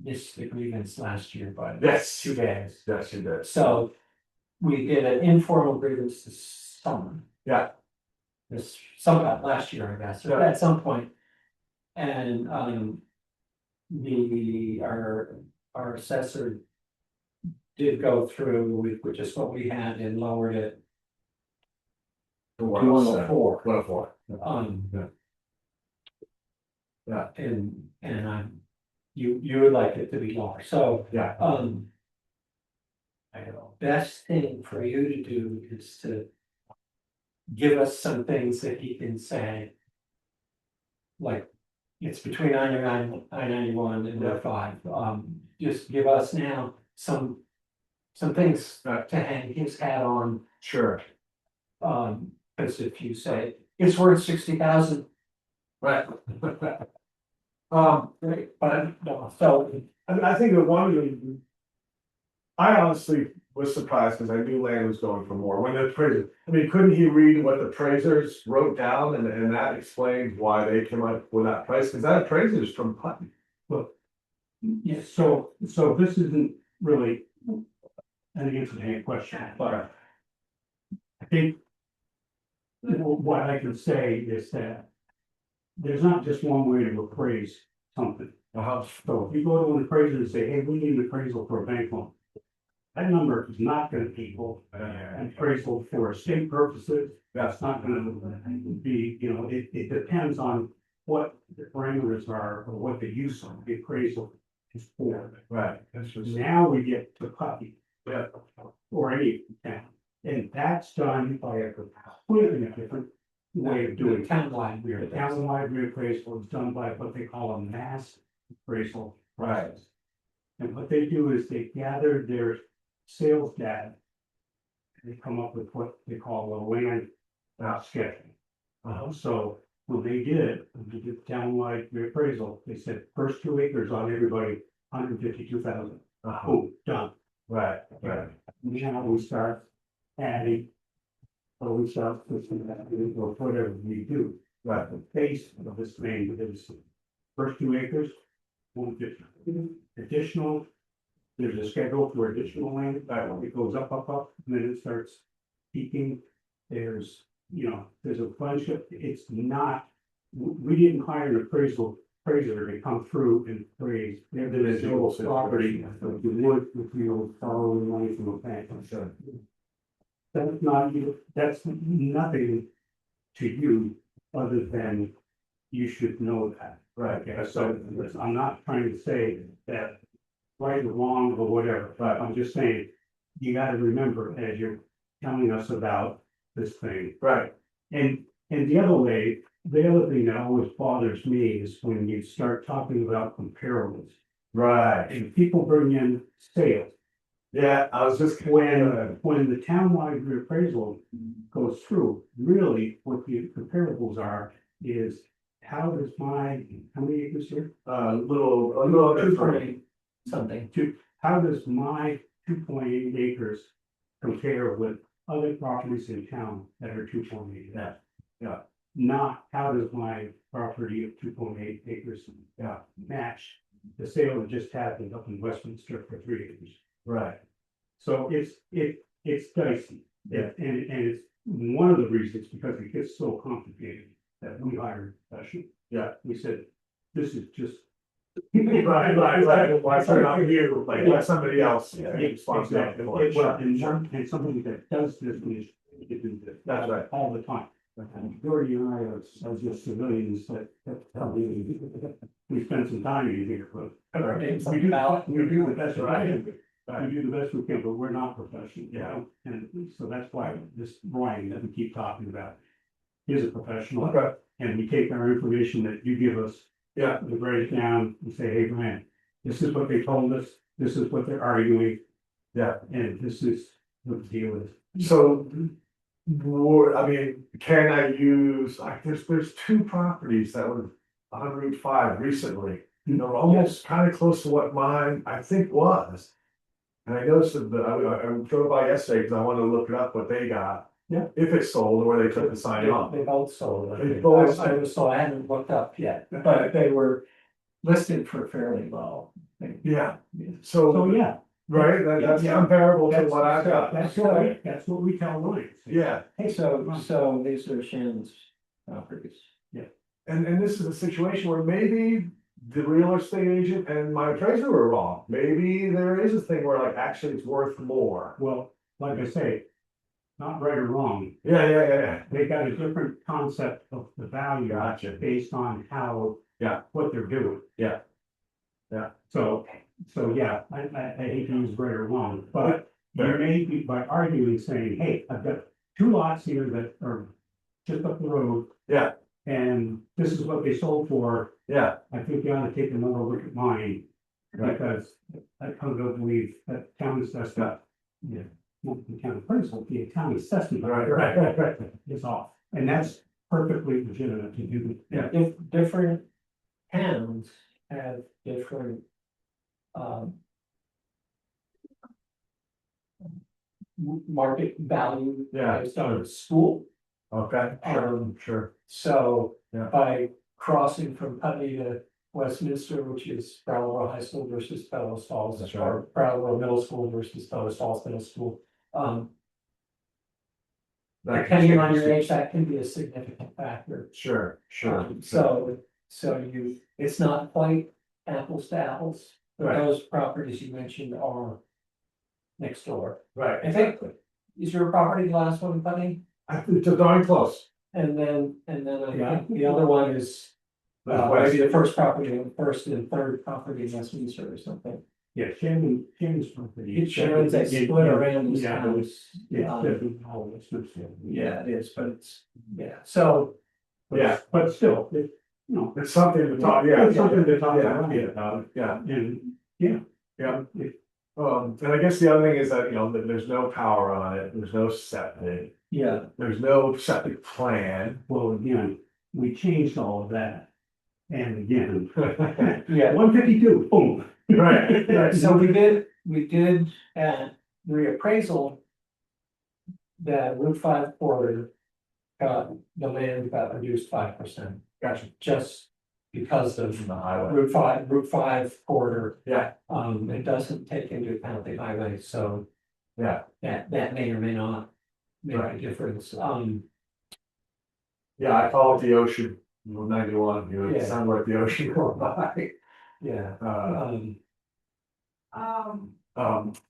missed the grievance last year by yes, 2 days. yes, you did. So we did an informal grievance this summer. Yeah. This sometime last year, I guess, or Yeah. at some point. And our assessor did go through with just what we had and lowered it To to 104. 104. Yeah. Yeah. And you would like it to be lower, so. Yeah. I know, best thing for you to do is to. Give us some things that he can say. Like, it's between I-91 and 05, just give us now some things to hang his hat on. Sure. Because if you say, it's worth 60,000. Right. Right, but no, so. I think that one of the. I honestly was surprised because I knew land was going for more when the appraiser, I mean, couldn't he read what the appraisers wrote down and that explains why they came up with that price? Because that appraiser is from Putney. yeah, so this isn't really an answer to your question, but I think what I can say is that there's not just one way to appraise something. So if you go to an appraiser and say, hey, we need an appraisal for a bank loan. That number is not gonna equal an appraisal for estate purposes. That's not gonna be, you know, it depends on what the parameters are or what the use of the appraisal is for. Right. That's just. Now we get to Putney. Yeah. Or any town, and that's done by a completely different way of doing it. Townwide The townwide reappraisal is done by what they call a mass appraisal process. And what they do is they gather their sales data. And they come up with what they call a land schedule. So when they did townwide reappraisal, they said first 2 acres on everybody, 152,000. Boom, done. Right. Now we start adding. Or we start pushing that, or whatever we do. Right. The base of this thing is first 2 acres. 150. Additional, there's a schedule for additional land, it goes up, and then it starts peaking. There's, you know, there's a bunch of, it's not, we didn't hire an appraiser to come through and appraise their individual property, like you would if you were borrowing money from a bank. That's not, that's nothing to you, other than you should know that. Right. Okay, so I'm not trying to say that right or wrong or whatever, but I'm just saying, you gotta remember as you're telling us about this thing. Right. And the other thing that always bothers me is when you start talking about comparables. Right. And people bring in sales. Yeah, I was just. When the townwide reappraisal goes through, really what the comparables are is how does how many acres here? A little. 2.8 something. How does my 2.8 acres compare with other properties in town that are 2.8? Yeah. not how does my property of 2.8 acres match the sale that just happened up in Westminster for 3 acres. Right. So it's dicey. Yeah. And it's one of the reasons, because it gets so complicated, that we hired a professional. Yeah. We said, this is just. Right. Why put it on you, like, let somebody else. Yeah, take responsibility for it. Well, and somebody that does this, we do this. That's right. All the time. And Gordy and I are just civilians that we spend some time in here, but. We do the best we can. We do the best we can, but we're not professional. Yeah. And so that's why this Ryan that we keep talking about is a professional. Okay. And we take our information that you give us. Yeah. We write it down and say, hey, Brian, this is what they told us, this is what they're arguing. Yeah. And this is what the deal is. So, I mean, can I use, like, there's two properties that were on Route 5 recently. You know, almost kind of close to what mine, I think, was. And I noticed that, I drove by yesterday because I wanted to look it up what they got. Yeah. If it's sold or they took the sign off. They both sold. They both So I haven't looked up yet, but they were listed for fairly low. Yeah, So, so, yeah. right, that's Yeah. comparable to That's- what I got. That's what we tell Ryan. Yeah, Hey, so these are Shannon's properties. and this is a situation where maybe the real estate agent and my appraiser were wrong. Maybe there is a thing where like, actually it's worth more. Well, like I say, not right or wrong, Yeah. they got a different concept of the value. Gotcha. Based on how. Yeah. What they're doing. Yeah. Yeah. So yeah, I hate to use right or wrong, but you Fair. may be by arguing, saying, hey, I've got 2 lots here that are just up the road. Yeah. And this is what they sold for, Yeah, I think you ought to take another look at mine. Right. Because I come to believe that town assessment. Yeah. Not the town appraisal, the town assessment. right. Is off, and that's perfectly legitimate to do. Yeah. If different towns have different. Market value. Yeah. Based on school, Okay, Um, sure. so Yeah. by crossing from Putney to Westminster, which is Brattleboro High School versus Fellows Falls. That's Or Brattleboro Middle School versus Fellows Falls Middle School. Depending on your age, that can be a significant factor. Sure. So it's not quite apples to apples, but Right. those properties you mentioned are next door. Right, I think, is your property the last one, Bunny? It's a darn close. And then I Yeah. think the other one is, West. maybe the first property, the first and third property in Westminster or something. Yeah, Shannon's property. Sharon's that split around this Yeah, house. it's definitely all this stuff. Yeah, it is, but so, But still, It's something to talk, yeah. It's something to talk Yeah, about. yeah. And, Yeah. And I guess the other thing is that, that there's no power on it, there's no septic, yeah, there's no septic plan. well, again, we changed all of that. And again, yeah. 152, boom. Right. So we did at reappraisal. The Route 5 corridor, the land got reduced 5%. Gotcha. Just because of The highway. Route 5 corridor. Yeah. It doesn't take into account the highway, so Yeah, that may or may not make a Right. difference. yeah, I call it the ocean, 91, it Yeah. sounded like the ocean going by. Yeah.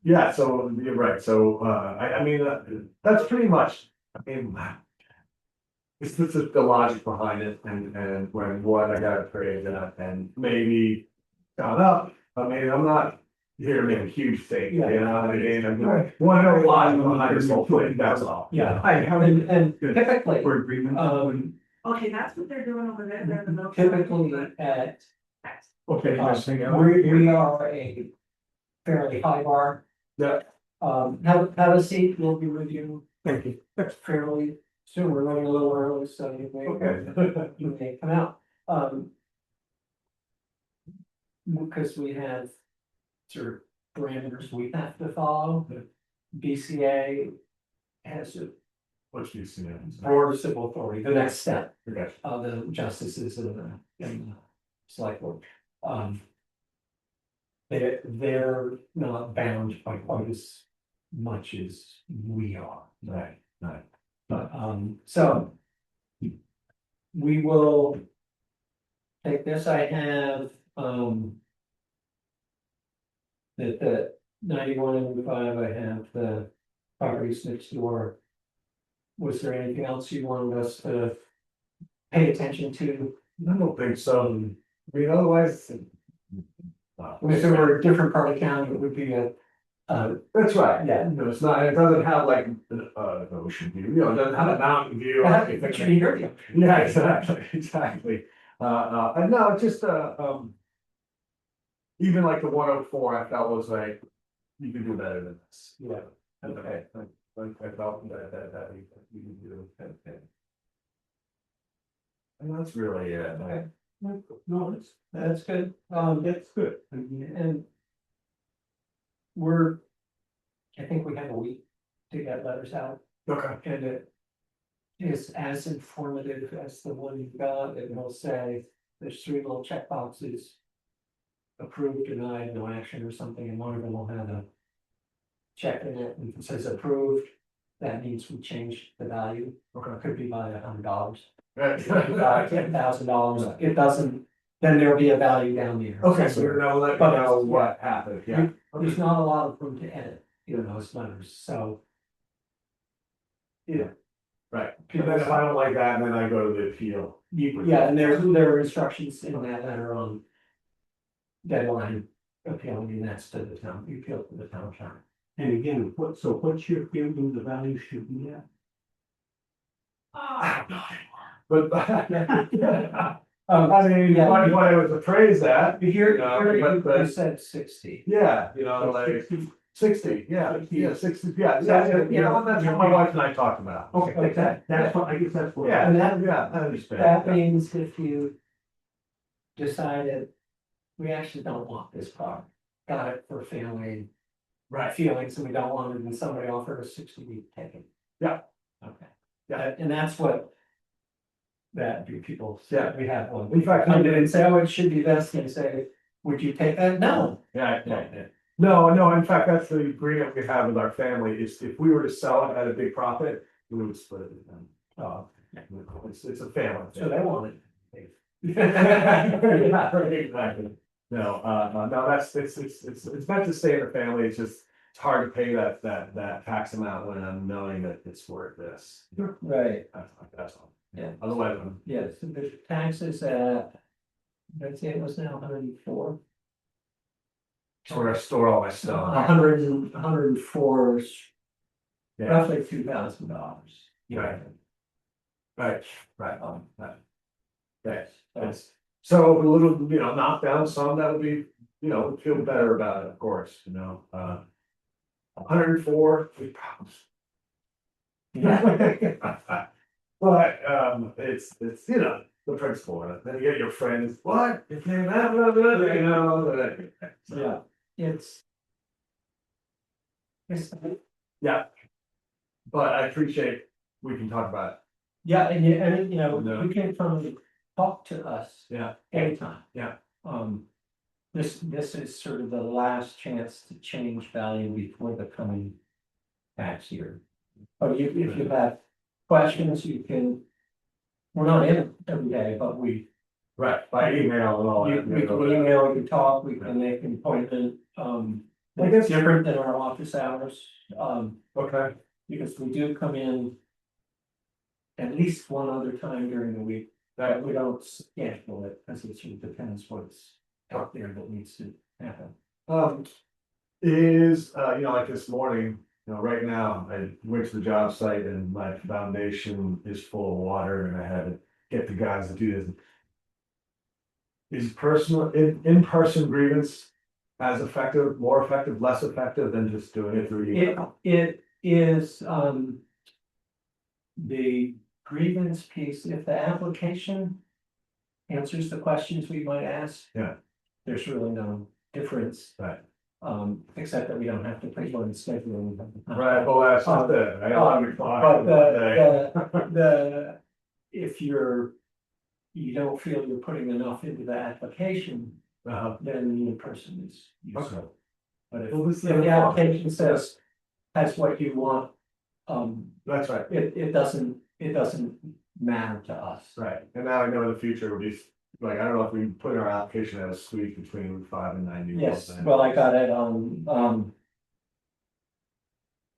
Yeah, so you're right, so, I mean, that's pretty much, it's the logic behind it and when what I got appraised and maybe gone up, I mean, I'm not here to make a huge thing, you know what I mean? I'm one of the logic behind this whole thing, that's all. Yeah, and typically, For agreement. Okay, that's what they're doing over there, they're the middle. typically at, Okay, we are a fairly high bar. Yeah. Have a seat, we'll be with you Thank you. fairly soon, we're running a little early, so Okay. you may come out. Because we have sort of parameters we have to follow, the BCA has a What's the CN? Board of Civil Authority, the next step Okay. of the justices in the select board. They're not bound by quite as much as we are. Right, right. But, so. We will. Take this, I have, the 91 and 5, I have the properties next door. Was there anything else you wanted us to pay attention to? I don't think so. I mean, otherwise. If there were a different part of town, it would be a, That's right. Yeah. No, it's not, it doesn't have like an ocean view, you know, it doesn't have a mountain view. or anything. but you hear you. Yeah, exactly, exactly. And no, it's just, even like the 104, I felt was like, you can do better than this. Yeah. Okay. Like, I felt that you can do. Okay. And that's really it. Okay. No, that's good, That's good. and. I think we have a week to get letters out, Okay. and it is as informative as the one you've got. It will say, there's 3 little check boxes. Approved, denied, no action or something, and one of them will have a check in it, and if it says approved, that means we changed the value. Okay. It could be by $100, Right. $10,000, it doesn't, then there'll be a value down there. Okay, so you're gonna let me know what happened, yeah. There's not a lot of room to edit, those letters, so. Yeah. Right, and then if I don't like that, then I go to the appeal. Yeah, and there are instructions in that letter on. Deadline appealing, and that's to the town, you appeal to the town clerk. And again, what's your feeling the value should be at? I don't know anymore. But, Um, I mean, yeah. what I was appraised at, Here, Yeah, you but- said 60. yeah, you know, like 60, yeah, 60, yeah, you know, that's what my wife and I talked about. Okay, that's what, I guess that's what. Yeah, And that- yeah, I understand. That means if you. Decided, we actually don't want this car, got it for family. Right. Feelings, and we don't want it, and somebody offered us 60, we take it. Yeah. Okay. Yeah. And that's what. That people say, Yeah. we have one. In fact, I didn't say, oh, it should be this, and they say, would you take that? No. yeah. No, in fact, that's the agreement we have with our family, is if we were to sell it at a big profit, we would split it with them. It's a family So thing. they want it. Exactly. No, no, it's meant to stay in the family, it's just, it's hard to pay that tax amount when I'm knowing that it's worth this. Right, That's all. yeah, Otherwise, yes, so the taxes at. I'd say it was now 104. it's where I store all my stuff. 104 is Yeah, roughly $2,000. Right. right, right, right. Yes. Yes. So a little, knock down some, that would be, would feel better about it, of course, 104, we promise. But, it's, the principle, and then you get your friends, what? If you have, Yeah, it's. yeah. But I appreciate, we can talk about Yeah, and No. you can come and talk to us it, yeah, anytime. Yeah. This is sort of the last chance to change value before the coming tax year. But if you have questions, you can. We're not in every day, but we right, by email and all that. we can email, we can talk, we can make an appointment, I guess- it's different than our office hours, Okay, because we do come in. At least one other time during the week, that we don't schedule it, because it sort of depends what's out there that needs to happen. is, like this morning, right now, I went to the job site and my foundation is full of water and I had to get the guys to do this. Is personal, in-person grievance as effective, more effective, less effective than just doing it through email? It is, the grievance piece, if the application answers the questions we might ask. Yeah. There's really no difference. Right. Except that we don't have to put you on the schedule. Right, well, that's not it, right? But if you don't feel you're putting enough into the application, then the person is useful. But if Well, this is if the application says, that's what you want, That's right, it doesn't matter to us. right, and now I know in the future it'll be, like, I don't know if we put in our application as sweet between Route 5 and 90. Yes, well, I got it on,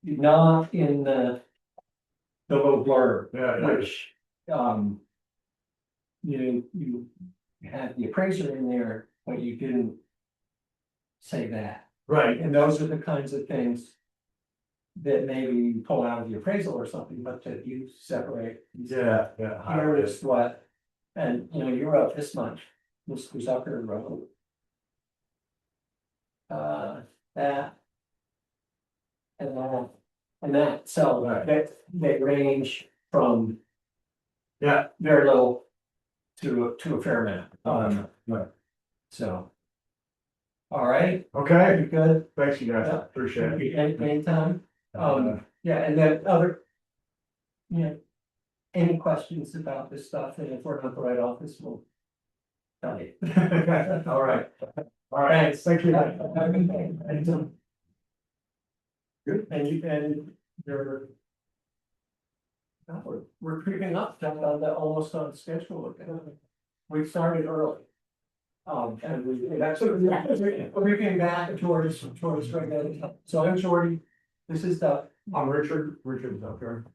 not in the little blurb, Yeah, yeah, which, you had the appraiser in there, but you didn't say that. right, And those are the kinds of things that maybe you pull out of the appraisal or something, but that you separate. yeah. Here is what, and you're up this much, this goes up here road. That. And that, so Right. they range from Yeah, very little to a fair amount. right. So. All right, Okay, you good? thanks you guys, Yeah. appreciate it. Anytime, yeah, and then other. Any questions about this stuff, and if we're not the right office, we'll. Tell you. All right. All right, Thanks. thank you. Have a good day. Good, and you're. Now we're creeping up, almost on schedule again. We started early. And that's creeping back towards regular. So I'm Jordy, this is the, I'm Richard's up here.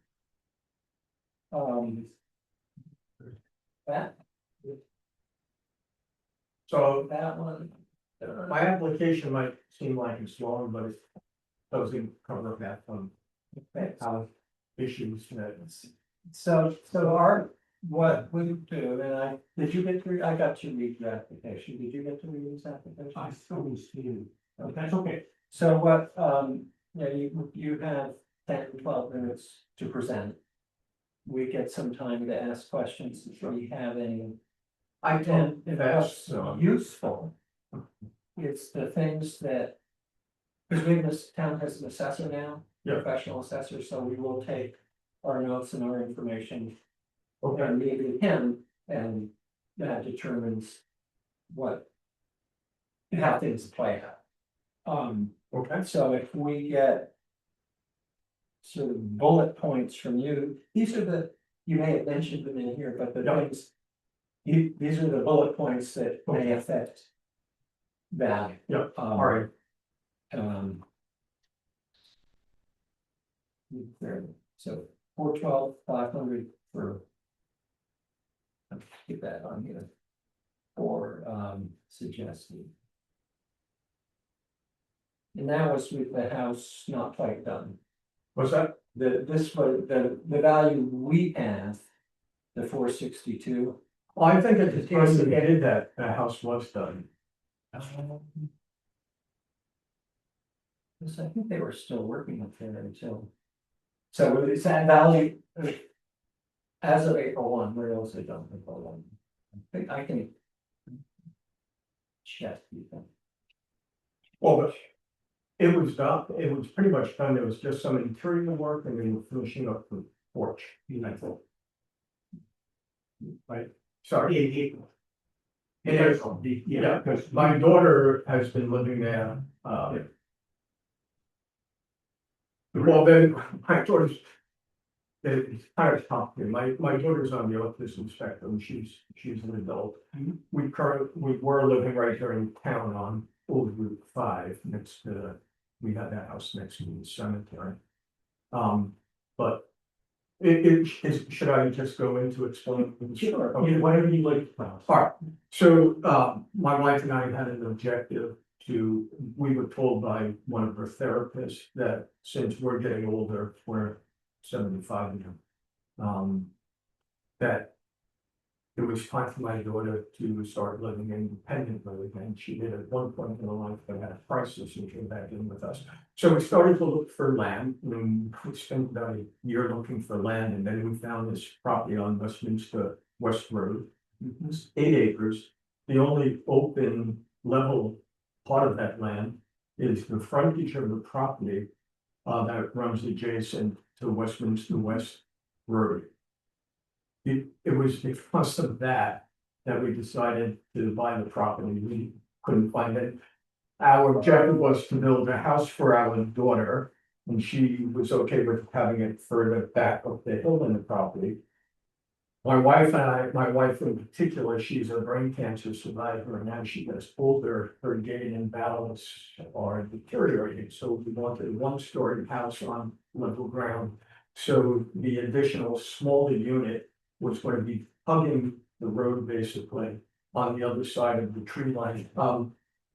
that So one. my application might seem like it's long, but it doesn't cover that how issues that. So what we do, and did you get to, I got to read your application, did you get to read this application? I still see. Okay. That's okay. So what, you have 10-12 minutes to present. We get some time to ask questions if we have any. I And can, if that's, that's useful. It's the things that. Because this town has an assessor now, Yeah. professional assessor, so we will take our notes and our information. okay, And maybe him, and that determines what. How things play out. okay, So if we get. Sort of bullet points from you, these are you may have mentioned them in here, but the Yeah. things. These are the bullet points that may affect. Value. Yeah. All right. So 412, 500 for. I'll keep that on here. For suggested. And that was with the house not quite done. what's that? This was the value we have, the 462. Well, I think at the time we did that, the house was done. Because I think they were still working up there until. So it's that value. As of April 1, where else they done April 1? I think I can. Check. Well, but it was done, it was pretty much done, there was just some interior work and they were finishing up the porch, I think. Right, sorry. It is, yeah, because my daughter has been living there, well, then, my daughter's. It's kind of complicated, my daughter's on the autism spectrum, she's an adult. We were living right here in town on Old Route 5, next to, we had that house next to the cemetery. But should I just go into explain? Sure. Okay, whatever you like. All right, so, my wife and I had an objective we were told by one of our therapists that since we're getting older, we're 75 now. That it was time for my daughter to start living independently, and she did at one point in her life, they had a crisis and came back in with us. So we started to look for land, and we spent about a year looking for land, and then we found this property on Westminster West Road. It's 8 acres, the only open level part of that land is the frontage of the property that runs adjacent to Westminster West Road. It was because of that we decided to buy the property. We couldn't find it. Our objective was to build a house for our daughter, and she was okay with having it further back up the hill in the property. My wife in particular, she's a brain cancer survivor, and as she gets older, her gait and balance are deteriorating. So we wanted a one-story house on level ground. So the additional smaller unit was going to be hugging the road basically on the other side of the tree line.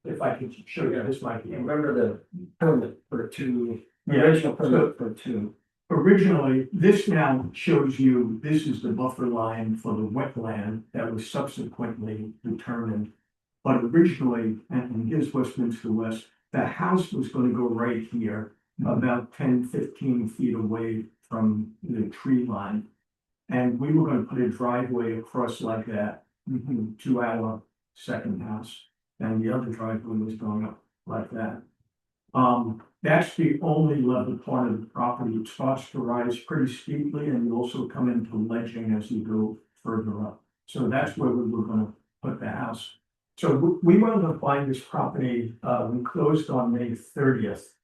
If I could show you, this might be. Remember the permit for two, the Yeah, original so- permit for two. Originally, this now shows you, this is the buffer line for the wetland that was subsequently determined. But originally, and here's Westminster West, the house was gonna go right here, about 10-15 feet away from the tree line. And we were gonna put a driveway across like that to our second house, and the other driveway was going up like that. That's the only level part of the property. It starts to rise pretty steeply, and you also come into ledging as you go further up. So that's where we were gonna put the house. So we wanted to find this property, we closed on May 30th.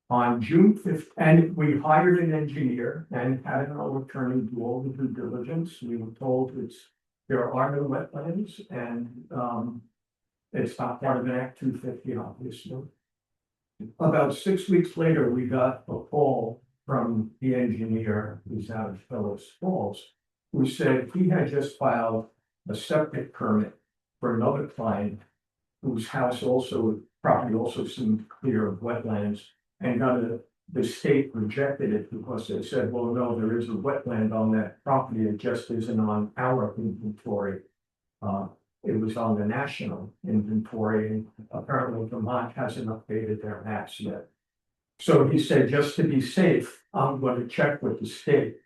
On June 5th, and we hired an engineer and had an attorney do all the due diligence. We were told there are no wetlands, and it's not part of Act 250, obviously. About 6 weeks later, we got a call from the engineer who's out of Phillips Falls, who said he had just filed a septic permit for another client whose property also seemed clear of wetlands, and the state rejected it because they said, well, no, there is a wetland on that property, it just isn't on our inventory. It was on the national inventory, and apparently Vermont hasn't updated their maps yet. So he said, just to be safe, I'm going to check with the state.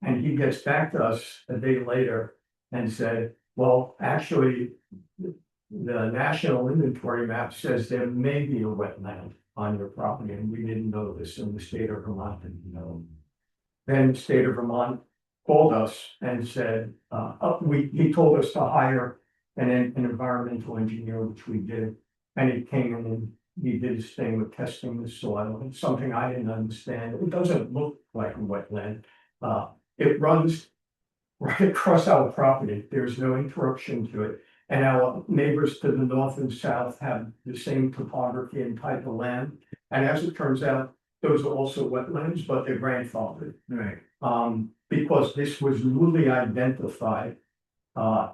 And he gets back to us a day later and said, well, actually, the national inventory map says there may be a wetland on your property, and we didn't know this, and the state of Vermont didn't know. Then the state of Vermont called us and said, he told us to hire an environmental engineer, which we did, and he came in and he did his thing with testing the soil. It's something I didn't understand. It doesn't look like a wetland. It runs right across our property. There's no interruption to it. And our neighbors to the north and south have the same topography and type of land. And as it turns out, those are also wetlands, but they're grandfathered. Right. Because this was newly identified.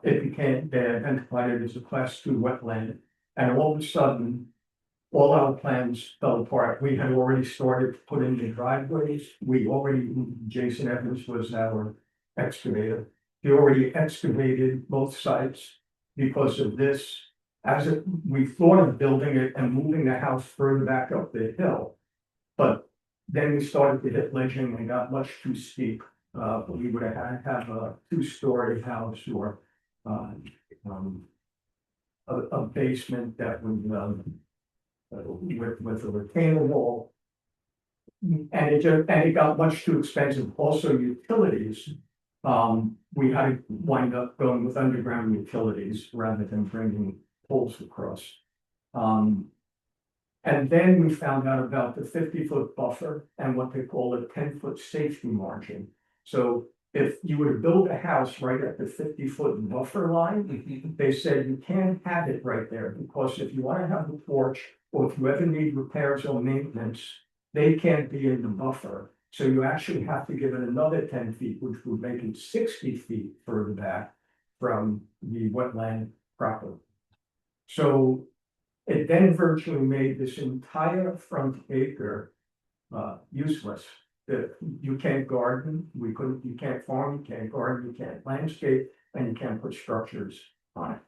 They identified it as a class 2 wetland, and all of a sudden, all our plans fell apart. We had already started to put in the driveways. Jason Evans was our excavator. He already excavated both sites because of this. We thought of building it and moving the house further back up the hill, but then we started to hit ledging and got much too steep. We would have had to have a 2-story house or a basement that would with a retaining wall. And it got much too expensive. Also utilities, we had to wind up going with underground utilities rather than bringing poles across. And then we found out about the 50-foot buffer and what they call a 10-foot safety margin. So if you were to build a house right at the 50-foot buffer line, they said you can't have it right there because if you want to have the porch or if you ever need repairs or maintenance, they can't be in the buffer. So you actually have to give it another 10 feet, which would make it 60 feet further back from the wetland proper. So it then virtually made this entire front acre useless. That you can't garden, you can't farm, you can't garden, you can't landscape, and you can't put structures on it.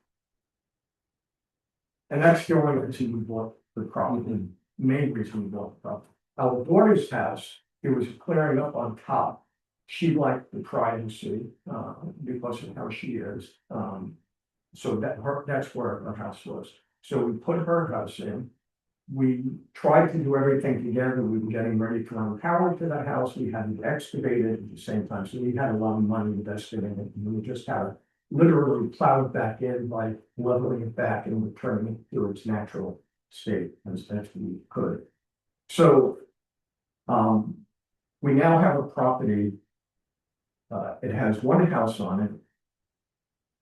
And that's the only reason we bought the property, main reason we bought the property. Our daughter's house, it was clearing up on top. She liked the privacy because of how she is. So that's where her house was. So we put her house in. we tried to do everything together. We were getting ready to run power to the house. We had it excavated at the same time. So we had a lot of money invested in it. And we just had to literally plow it back in by leveling it back and returning it to its natural state as best we could. So we now have a property. It has one house on it,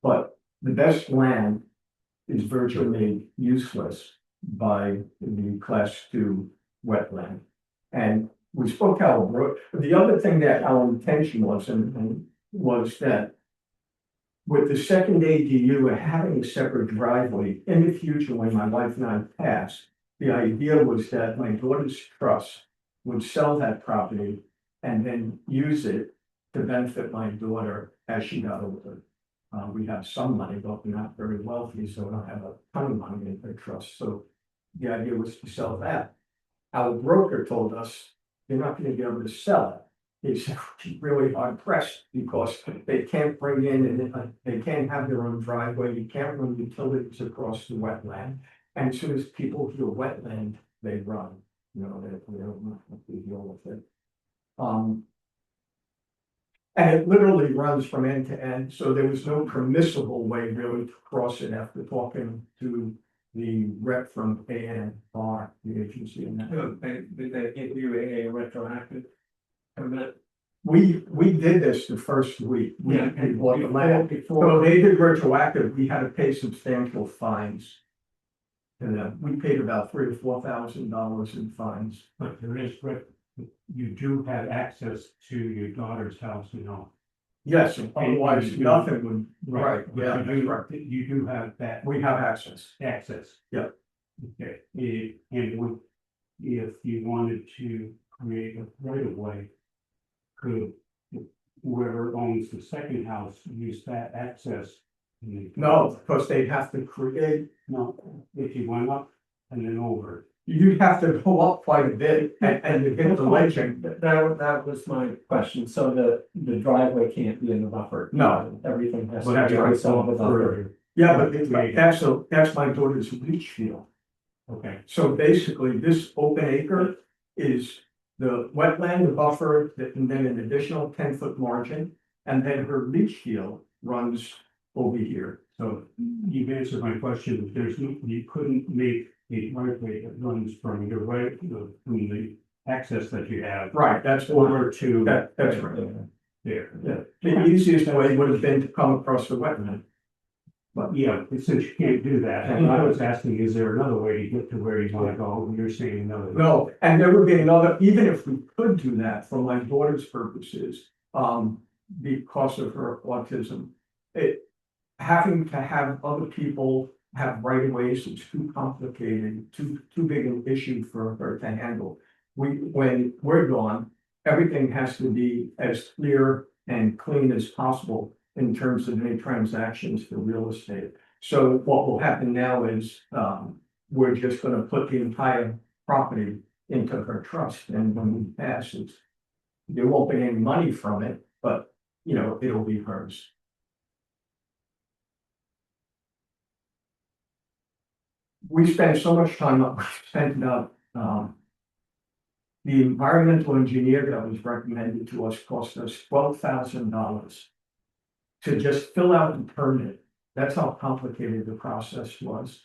but the best land is virtually useless by the class 2 wetland. And we spoke how, the other thing that our intention was, and was that with the second ADU and having a separate driveway, in the future, when my wife and I pass, the idea was that my daughter's trust would sell that property and then use it to benefit my daughter as she got older. We have some money, but we're not very wealthy, so we don't have a ton of money in the trust. So the idea was to sell that. Our broker told us, you're not gonna be able to sell it. It's really hard pressed because they can't bring in and they can't have their own driveway. You can't run utilities across the wetland. And as soon as people hear wetland, they run, you know, they don't have to deal with it. And it literally runs from end to end, so there was no permissible way really to cross it after talking to the rep from ANR, the agency in that. Did they give you a retroactive permit? We did this the first week. We bought the land. Before. So they did retroactive, we had to pay substantial fines. And we paid about $3,000 or $4,000 in fines. But there is, you do have access to your daughter's house, you know. Yes, otherwise nothing would, right, yeah, But that's right. you do have that We have access. access. Yep. Okay, and if you wanted to create a right of way, could whoever owns the second house use that access? No, because they'd have to create, No, if you went up and then over. you'd have to go up quite a bit and to get the legend. That was my question, so the driveway can't be in the buffer? No. Everything has But to that's be right, outside of the buffer. Yeah, but that's my daughter's leach field. Okay, So basically, this open acre is the wetland, the buffer, and then an additional 10-foot margin. And then her leach field runs over here. so you've answered my question. There's no, you couldn't make a right of way that runs from your right, from the access that you have Right, that's over to. that's right. There. Yeah, the easiest way would have been to come across the wetland. But yeah, but since you can't do that, and I was asking, is there another way to get to where you want to go? And you're saying no. No, and there would be another, even if we could do that for my daughter's purposes, because of her autism. Having to have other people have right of ways is too complicated, too big an issue for her to handle. When we're gone, everything has to be as clear and clean as possible in terms of any transactions for real estate. So what will happen now is, we're just gonna put the entire property into her trust, and when we pass it, there won't be any money from it, but, you know, it'll be hers. We spend so much time, we spent about, the environmental engineer that was recommended to us cost us $12,000 to just fill out the permit. That's how complicated the process was.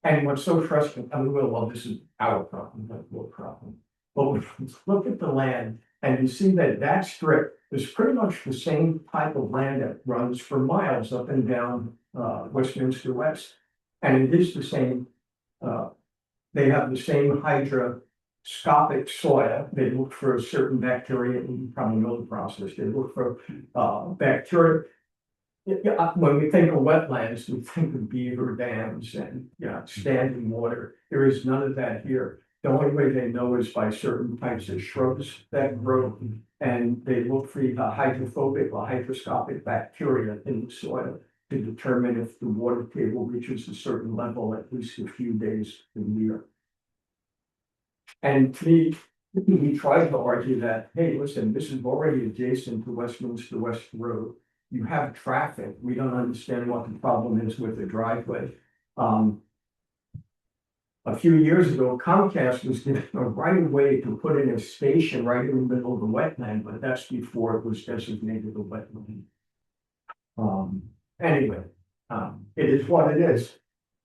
And what's so frustrating, I mean, well, this is our problem, not your problem. But when you look at the land and you see that that strip is pretty much the same type of land that runs for miles up and down Westminster West. And it is the same, they have the same hydroscopic soil. They look for a certain bacteria, and you probably know the process. They look for bacteria. Yeah, when we think of wetlands, we think of beaver dams and, standing water. There is none of that here. The only way they know is by certain types of shrubs that grow, and they look for the hydrophobic or hygroscopic bacteria in the soil to determine if the water table reaches a certain level at least a few days a year. And to me, we tried to argue that, hey, listen, this is already adjacent to Westminster West Road. You have traffic. We don't understand what the problem is with the driveway. a few years ago, Comcast was given a right of way to put in a station right in the middle of the wetland, but that's before it was designated a wetland. Anyway, it is what it is.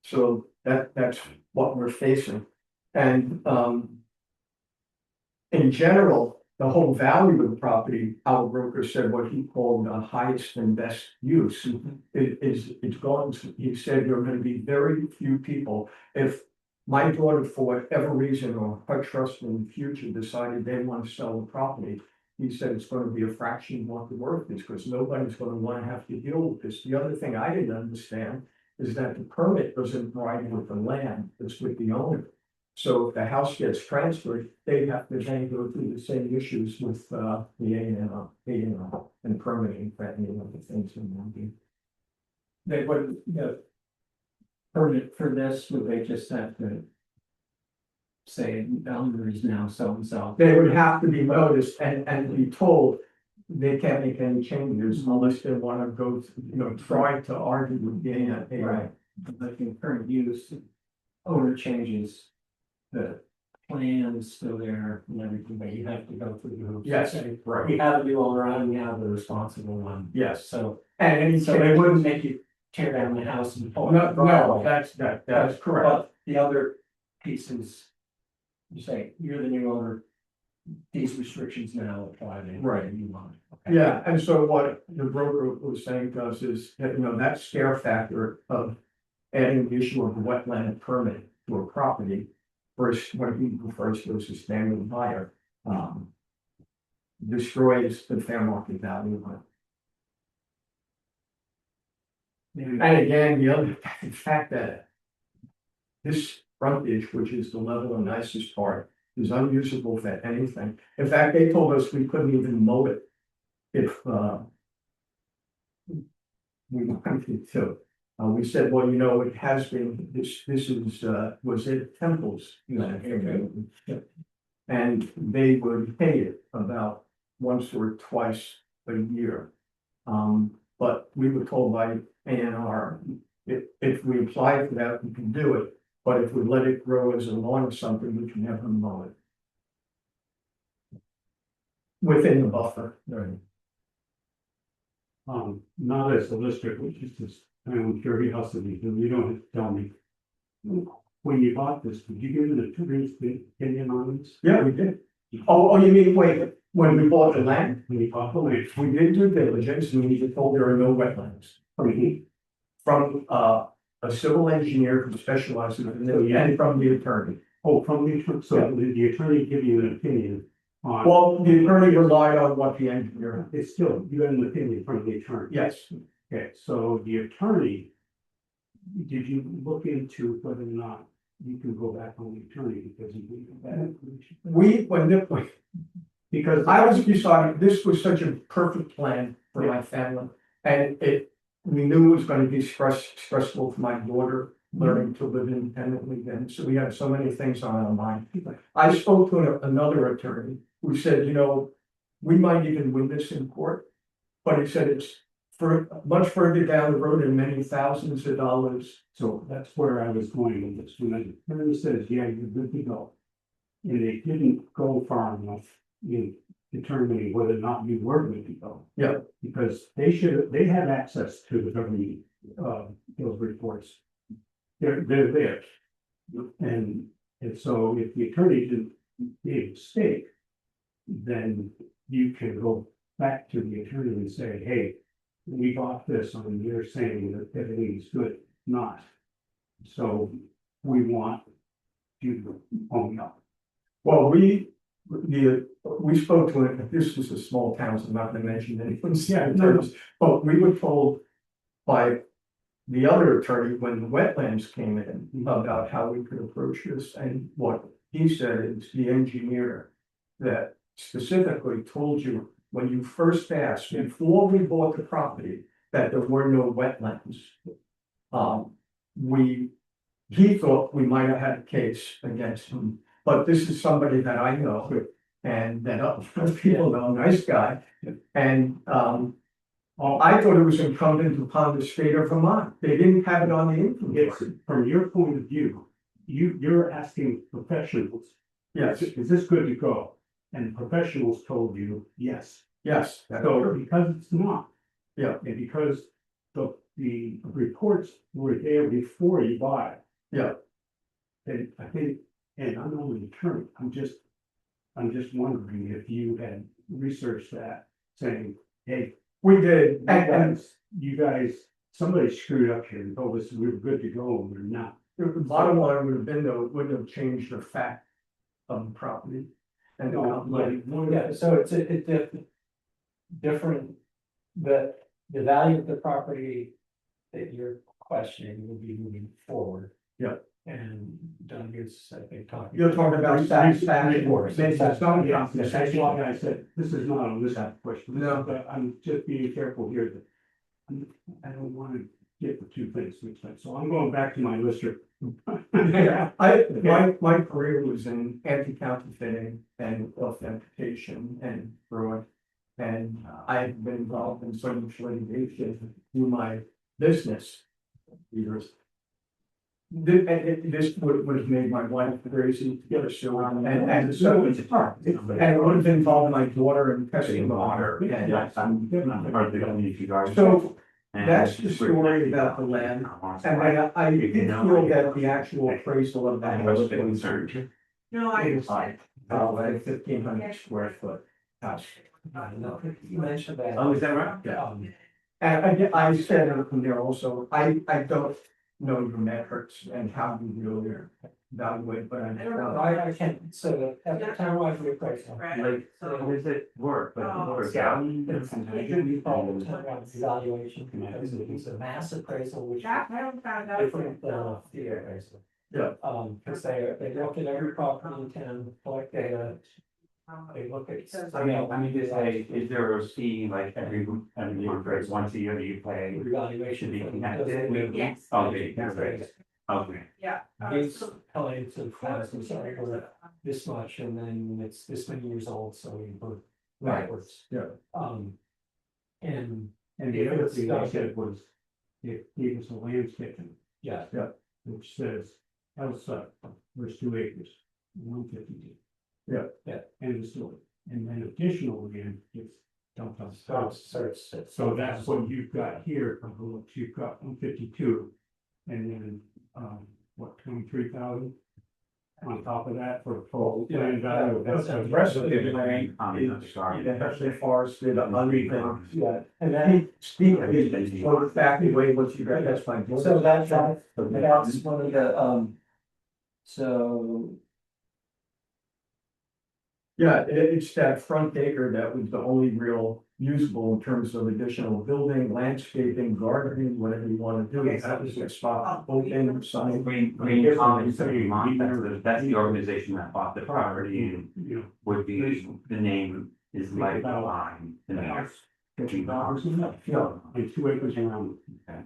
So that's what we're facing. And, in general, the whole value of the property, our broker said what he called the highest and best use. It's going to, he said there are going to be very few people. If my daughter, for whatever reason, or her trust in the future decided they want to sell the property, he said it's going to be a fraction of what the worth is, because nobody's going to want to have to deal with this. The other thing I didn't understand is that the permit doesn't ride with the land, it's with the owner. So if the house gets transferred, they have to then go through the same issues with the A&R and permitting, that and other things in one. They would, permit for this, would they just have to say boundaries now, so and so? They would have to be noticed and be told they can't make any changes unless they want to go, try to argue with the A&R. Right. Like in current use, owner changes, the plan's still there and everything, but you have to go through the hoops. Yes, You right, have the owner and you have the responsible one. yes. So, And any so they changes, wouldn't make you tear down the house and pull. no, the driveway. that's correct. But the other pieces, you say, you're the new owner, these restrictions now apply to. Right. You want. Okay. Yeah, and so what the broker was saying to us is that, that scare factor of adding the issue of a wetland permit to a property. First, what he refers to as a standard buyer, destroys the fair market value of it. And again, the fact that this frontage, which is the level and nicest part, is unusable for anything. In fact, they told us we couldn't even mow it if we wanted to. We said, well, it has been, this is, was it Temple's? And they would pay it about once or twice a year. But we were told by A&R, if we apply for that, we can do it. But if we let it grow as a lawn or something, we can never mow it. Within the buffer. Right. Not as a lister, which is just my own curiosity, and you don't have to tell me. When you bought this, did you give it a two-inch opinion on this? Yeah, we did. Oh, you mean, wait, when we bought the land, When you bought the land? we did due diligence and we were told there are no wetlands. From a civil engineer who specializes in it and from the attorney. Oh, from the attorney, so the attorney give you an opinion on. Well, the attorney relied on what the engineer. It's still, you got an opinion from the attorney. Yes, Okay, so the attorney, did you look into whether or not you can go back on the attorney because you didn't get that information? because I was deciding, this was such a perfect plan for my family. And we knew it was going to be stressful for my daughter learning to live independently then. So we had so many things on our mind. I spoke to another attorney who said, we might even win this in court. But he said it's much further down the road and many thousands of dollars. So that's where I was going with this. When the attorney says, yeah, you're good to go. And they didn't go far enough in determining whether or not you were good to go. Yeah. Because they have access to the government, those reports. They're there. And so if the attorney didn't make a mistake, then you can go back to the attorney and say, hey, we bought this and you're saying that everything's good, not. So we want you to own up. Well, we spoke to it, this was a small town, so I'm not gonna mention anything. But we were told by the other attorney when the wetlands came in about how we could approach this, and what he said is the engineer that specifically told you when you first asked, before we bought the property, that there were no wetlands. He thought we might have had a case against him, but this is somebody that I know and that other people know, nice guy. And I thought it was incumbent upon the state of Vermont. They didn't have it on the inventory. From your point of view, you're asking professionals. Yes, Is this good to go? And professionals told you, yes. yes. that's So true. because it's not. Yeah. And because the reports were there before you buy. It, Yeah. And I think, and I'm only an attorney, I'm just wondering if you had researched that, saying, hey, We did, and you guys, somebody screwed up here and told us we were good to go and we're not. the bottom line would have been, though, it wouldn't have changed the fact of the property. And Yeah, so it's different, the value of the property that you're questioning will be moving forward. Yeah. And Doug is, I think, talking. You're talking about satisfaction. Yeah, that's why I said, this is not a list question. No. But I'm just being careful here that I don't want to get the two things mixed up, so I'm going back to my lister. Yeah, my career was in anti-counterfeiting and authentication and fraud. And I've been involved in so much litigation through my business years. This would have made my wife crazy to get a show on, and so it's hard. And it would have involved my daughter and testing water. So that's the story about the land. And I did feel that the actual appraisal of that house was No, I. is like 1,500 square foot house. No, you mentioned that. Oh, is that right? Yeah. And I said in there also, I don't know your metrics and how you really evaluate, but I don't know. I can't, so at the time I was appraisal. Like, how does it work? But Oh. for It's usually called the turnaround evaluation because it's a mass appraisal, which is Jack, I haven't found out. different than a theater appraisal. Yeah. Because they look at every property in town, collect data, they look at. I mean, just say, is there a fee like every appraisal once a year that you pay? Evaluation. Should be connected with- Yes. Okay, that's right. Okay. Yeah. He's telling to thousands over this much, and then it's this many years old, so we work backwards. Yeah. And And the other thing I said was, it gave us a landscaping, yeah, which says, house up, there's 2 acres, 152. Yeah. End of story. And then additional land, it's dumped on top. so So that's what you've got here, you've got 152. And then, what, 23,000? On top of that for full land value. That's the rest of the land. Especially forested, everything. Yeah, and then, Steve, so exactly what you got, that's fine. so that's one of the, so. Yeah, it's that front acre that was the only real usable in terms of additional building, landscaping, gardening, whatever you want to do. That was a spot, open, sign. Green Commons, that's the organization that bought the property and You know, would be, the name is like the line. the house, $50 Yeah. and 2 acres around. Okay.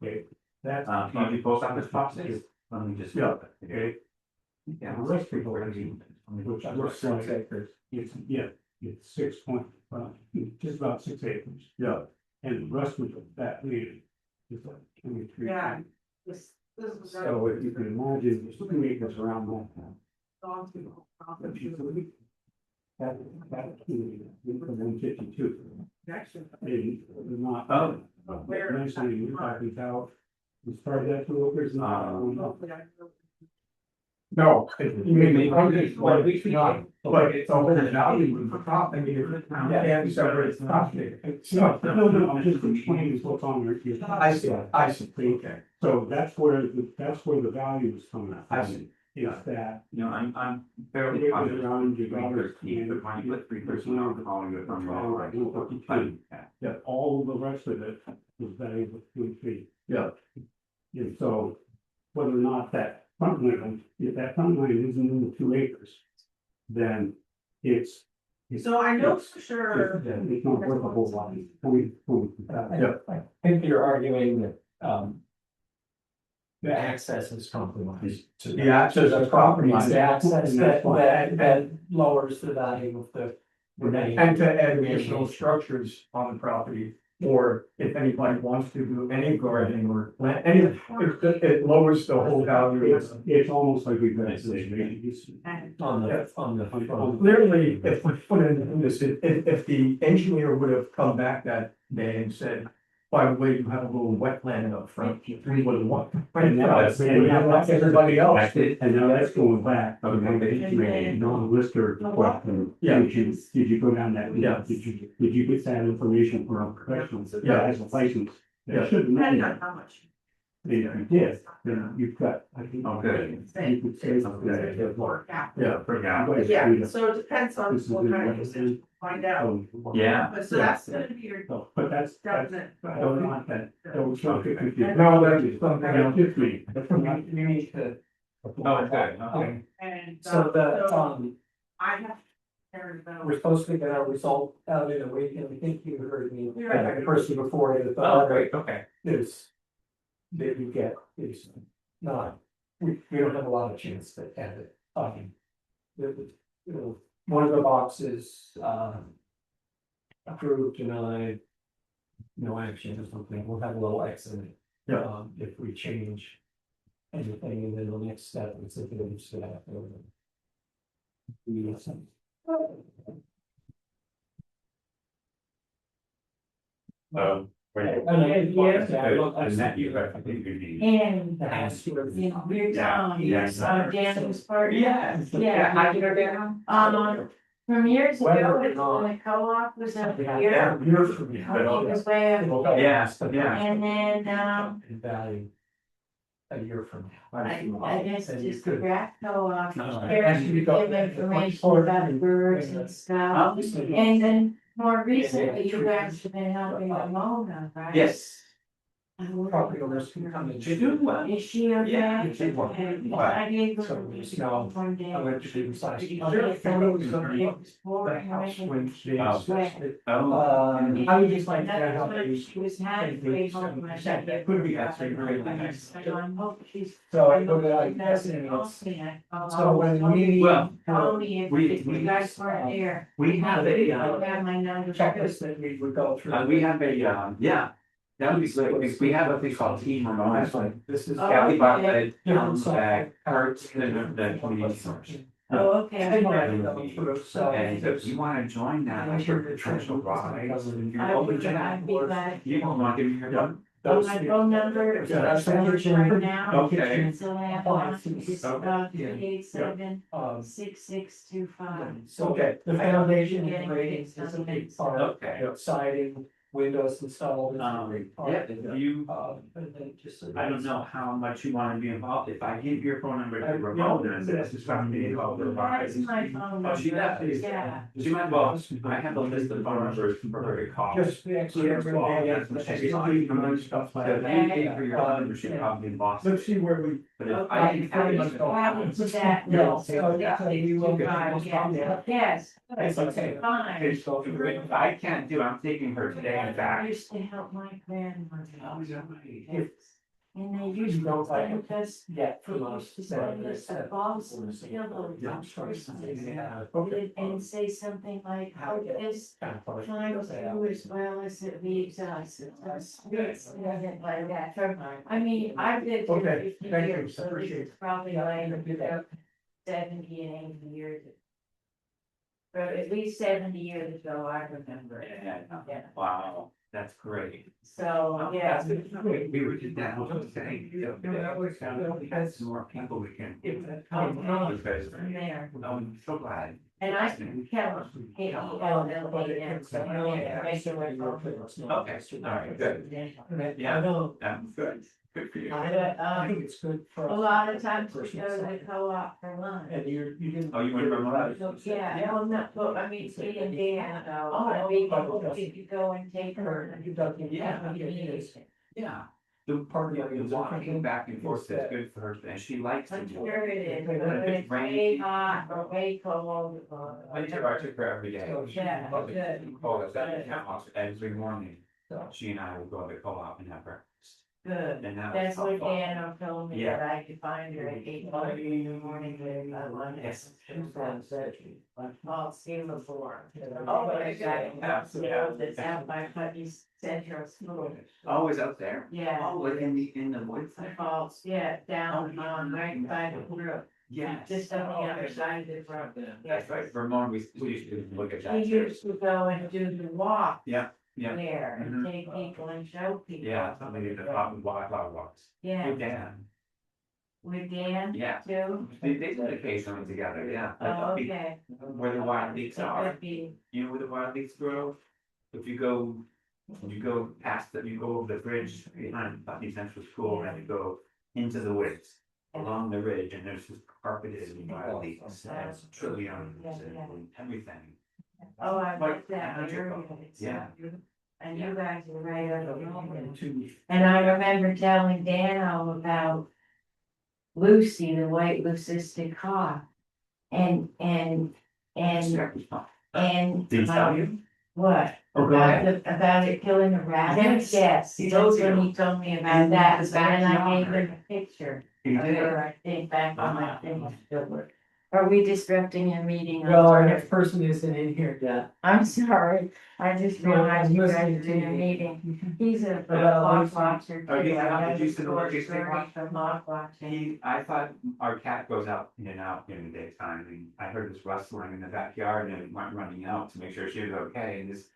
Okay, that's. Can you post office boxes? Let me just. Yeah. Okay, Yeah. the rest of the land, which looks like it's 6 point, just about 6 acres. Yeah. And the rest of that land is like 23. Yeah. This is. So if you can imagine, there's 2 acres around that. That, community, we put 152. And they're not. Oh. Nicely, you're talking about, we started at 2 acres. No, you mean, well, we should not, but it's over the value of the top, I mean, and separate property. No, I'm just explaining what's on your. I see, okay. So that's where the value is coming from. I see. Is that. You know, I'm fairly It was confident. around your $3.13, $3.13, but when you put 3% on calling it from $1.52. That all the rest of it is valuable to feet. Yeah. And so whether or not that front land, if that front land isn't in the 2 acres, then it's. So I know for sure. It's not worth a whole lot. Yeah. I think you're arguing that, the access is compromised. The access to property. It's the access that lowers the value of the remaining. And to add additional structures on the property or if anybody wants to do any gardening or plant, anything, it lowers the whole value. It's almost like we've got a Clearly, if we put in this, if the engineer would have come back that day and said, by the way, you have a little wetland up front, we would have want. And now that's- Like everybody else. And now that's going back, to the non-lister question. Yeah. Did you go down that? Yeah. Did you get that information from a professional that Yeah. has a license? Yeah. That should Depending know on that. how much. If you did, then you've got, I think. Okay. You could say something. Yeah, so it depends on This is what kind of in- decision, find out. Yeah. But so that's gonna be your But that's, definite. I don't want that. Don't Okay. confuse. No, that's something That's just me. You need to. Okay. And. So the, I have. There we go. we're supposed to get our result out in a week, and I think you heard me, Yeah. the person before you, Oh, the great, okay. is. That you get is not, we don't have a lot of chance to add it, one of the boxes, approved, denied. No action or something, we'll have a little X in it. Yeah. If we change anything, and then the next step is if it is to that. And that you, I think you need. And, we're Yeah, yeah. Dan's part. Yes. Yeah. How did it go? From years ago, Whether or when not- the co-op was up Yeah, here, you're from me. it was way up, Yes, yeah. and then, In value. A year from now. I guess And you just the could- craft co-op, No, sharing, give information about birds and stuff. And then more recently, you guys have been helping Ramona, right? Yes. I work Property with owners her. can come and. You do well. Is she okay? Yeah, she's Okay. wonderful. I gave her. So, you know, one day. I went to the size. It was boring, The house right? when she Oh. existed. Oh. I would just like to That's how what they. she was halfway home. I said, That could be actually very nice. I hope she's. So I put it out, That's and it's- it's. So when we. Well, Call me if we- you guys weren't there. We have a, I have my number. Checklist that we would go through. we have a, yeah, that would be great, because we have a thing called Team Ramona. This is. Oh, Kathy bought okay. the town bag, cards, and the community source. Oh, okay. And if you wanna join that, like your potential ride, I would, I'd be glad. you don't want to give me your phone. My phone number is right now. Okay. So I have one, it's 387 6625. So, okay, the foundation and ratings is a big part, Okay. you know, siding, windows installed. is a Um, big part. yeah, if you, And then just. I don't know how much you wanna be involved, if I give your phone number to Ramona, and this is something involved with That's my phone number. Oh, she does? Yeah. She might, well, I have a list of phone numbers for her to call. Just the So there's extra. all that stuff like that. So if you gave her your phone number, she'd probably be Boston. Let's see where we. But if Okay, I can. what happens to that? Yeah, No, so you will get. Yes. It's okay. Fine. If I can't do, I'm taking her today and I back. used to help my grandmother. Oh, is that right? Yes. And they used You to don't like send us, Yeah, they from us. used to send us a box of pillows Yeah. on Christmas. Yeah, okay. And say something like, How hope it this Kind of part. time through as well as it leaves us. It's nothing like that. I mean, I've lived here Okay, 50 thank you. years, so this Appreciate is probably like 70 and 80 years. But at least 70 years ago, I remember it. Yeah. Wow, that's great. So, yeah. That's good. We were just down, I was saying, we had some more people we can. Because, From there. I'm so glad. And I can count. Okay, all right, good. I know, That's good, good for you. I think it's good for. A lot of times we go to the co-op for lunch. And you didn't. Oh, you went from Ramona? Yeah, well, not, well, I mean, me and Dan, I mean, we could go and take her. Yeah. The part of the walking back and forth is good for her, and she likes to I'm do it. sure it is, But whether if it's it's way raining- hot or way cold. I took her every day. Yeah, good. Call us at the house every morning. She and I would go to the co-op and have breakfast. good. And now That's it's what all- Dan told me, Yeah. that I could find her at 8:30 in the morning if I wanted. Yes. All Singapore. Oh, But I yeah. got, that's out by Putney Central School. Always out there. Yeah. Oh, like in the woods. Falls, yeah, down, right by the brook, Yes. just on the other side of the brook. That's right, Vermont, we used to look at He that. used to go and do the walk Yeah, yeah. there and Mhm. take people and show people. Yeah, something in the top of Wildflower Walks. Yeah, With Dan, with Dan yeah. too. They did occasionally together, yeah. Like, Oh, okay. where the wild leeks It are, would be, you know where the wild leeks grow? If you go past that, you go over the bridge behind Putney Central School and you go into the woods. Along the ridge and there's just carpeted in wild leeks and trilliums and everything. oh, I Like like that magical. area. It's so Yeah. beautiful. And you guys are right on the road. Two. And I remember telling Dano about Lucy, the white leucistic hawk. And. And. Did he tell you? What? Oh, go About ahead. about it killing the rabbits? Yes. He told That's when you. he told me In about that, his but then I gave backyard. him a picture. He of did. her, I think, back on my thing. Are we disrupting a meeting? Well, our I'm next person isn't in here yet. sorry, I just No, realized you guys listening are to in a you. meeting. He's a About lock Lucy. watcher too. Oh, he's I not- know did you the see the short logistic story one? from lock watching. I thought our cat goes out in and out in the daytime, and I heard this rustling in the backyard and it went running out to make sure she was okay, and this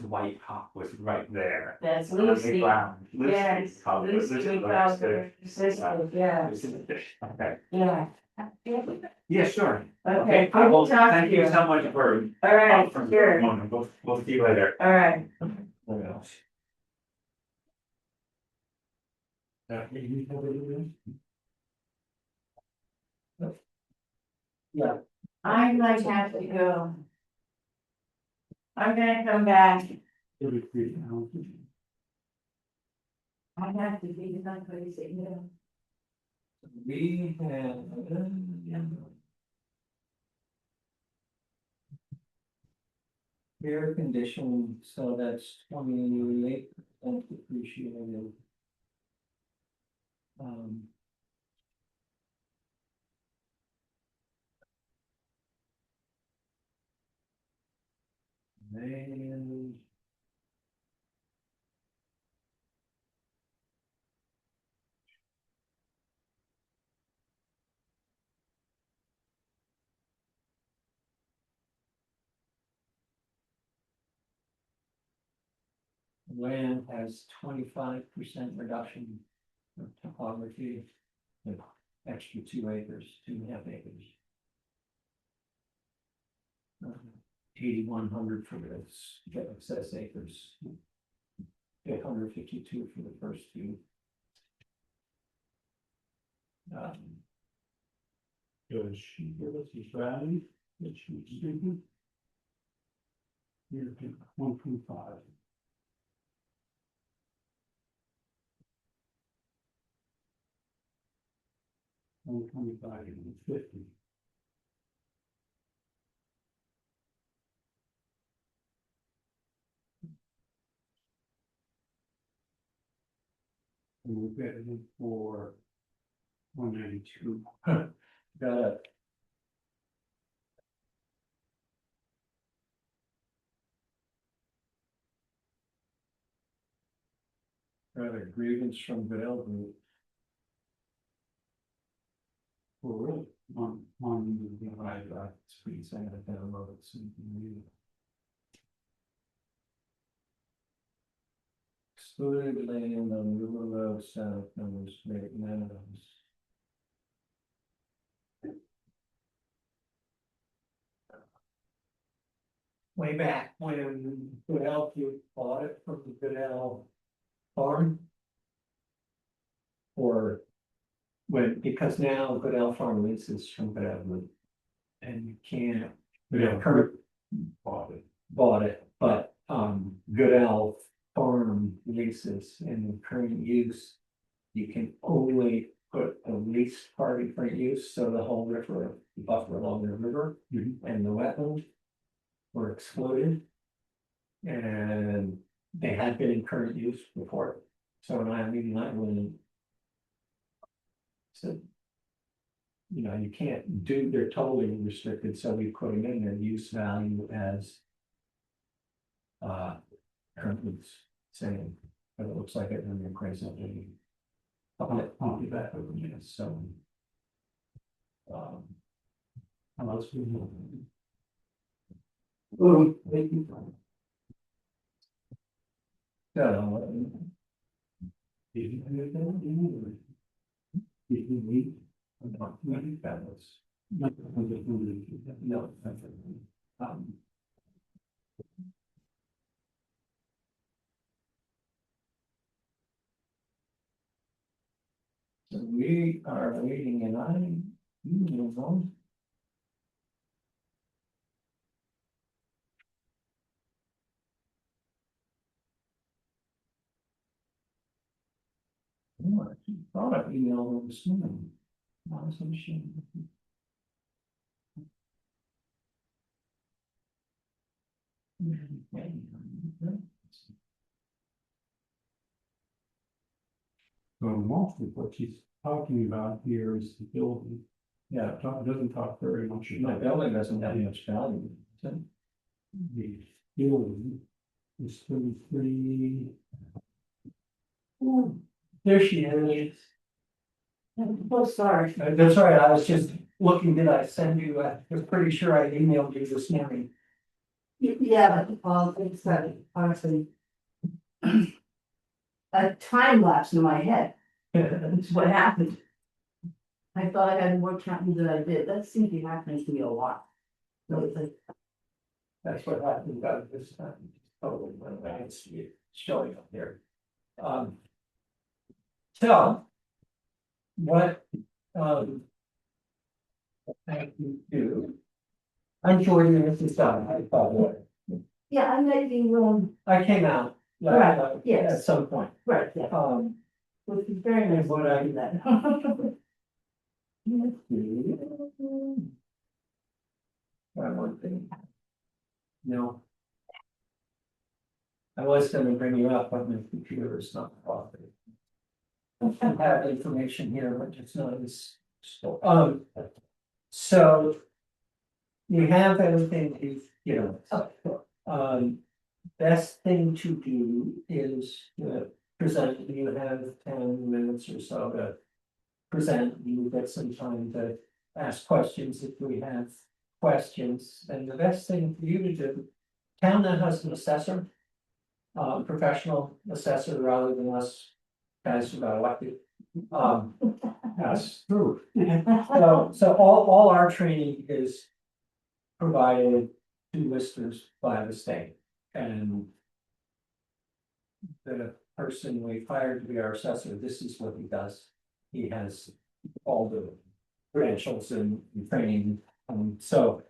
white hawk was right there. That's On the Lucy. ground. Lucy Yes, called it- Lucy, we call her sister, yeah, Okay, yeah. yeah, sure. Okay, I will, good to talk to thank you you. so much for. All right, for- sure, We'll see you later. all right. Yeah. I might have to go. I'm gonna come back. I have to be someplace, you know. We have. Air conditioning, so that's 28% depreciated. Then. Land has 25% reduction of topography. With extra 2 acres, 2.5 acres. 8,100 for this, get excess acres. 852 for the first two. Does she give us his value? That she was speaking? Here, 1.5. 125 and 50. And we've got it in for 192. Got it. Rather grievance from Vail Group. For on the Right, it's pretty sad that download it, so you can read it. Excluded land on River Road South, known as Great Meadows. Way back when Goodell, you bought it from the Goodell farm. Or when, because now Goodell farm leases from Goodell Group. And you can't, Kurt bought it, but Goodell farm leases in current use. You can only put a leased part in current use, so the whole river, buffer along the river and the wetland were excluded. And they had been in current use before. So when I had a meeting, I went and said, you know, you can't do, they're totally restricted, so we put them in their use value as currently saying, but it looks like it when you're presently. I'll be back over minutes, so. How else we move? So. No. So we are waiting and move on. Oh, I thought I emailed them this morning. Why is it showing? So most of what she's talking about here is the building. Yeah, It doesn't talk very much my about building doesn't have much value. the building. It's 33. There she is. Oh, sorry. That's right, I was just looking, did I send you, I was pretty sure I emailed you this morning. Yeah, it's honestly. A time lapse in my head, it's what happened. I thought I had more time than I did, that seems to be happening to me a lot. So it's like, That's what happened about this time. Totally, when I see it showing up there. So. What, I can do. I'm joining this is done, I thought, yeah, I'm making, I came out. like, Right, yes. At some point, right, yeah, which is very nice when I do that. one thing. No. I was gonna bring you up, but my computer is not cooperating. I have information here, but it's not as, so. You have everything, you know, best thing to do is present, you have 10 minutes or so to present, you get some time to ask questions if we have questions, and the best thing for you to do, town that has an assessor, professional assessor rather than us guys who got elected. That's true. So all our training is provided to listers by the state, and the person we hired to be our assessor, this is what he does. He has all the credentials and training, so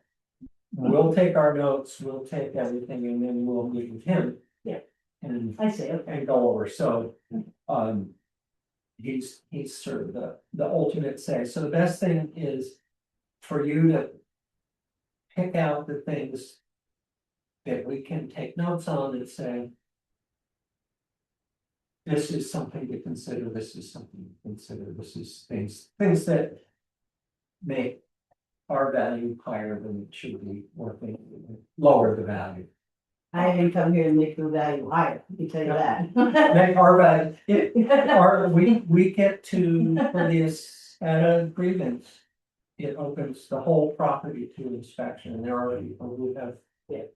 we'll take our notes, we'll take everything, and then we'll meet with him. Yeah. And I see, okay. and go over, so, he's sort of the ultimate say, so the best thing is for you to pick out the things that we can take notes on and say, this is something to consider, this is something to consider, this is things that make our value higher than it should be, or lower the value. I didn't come here to make the value higher, let me tell you that. Make our value, we get to, for this, at a grievance. It opens the whole property to inspection, and there are people who have it.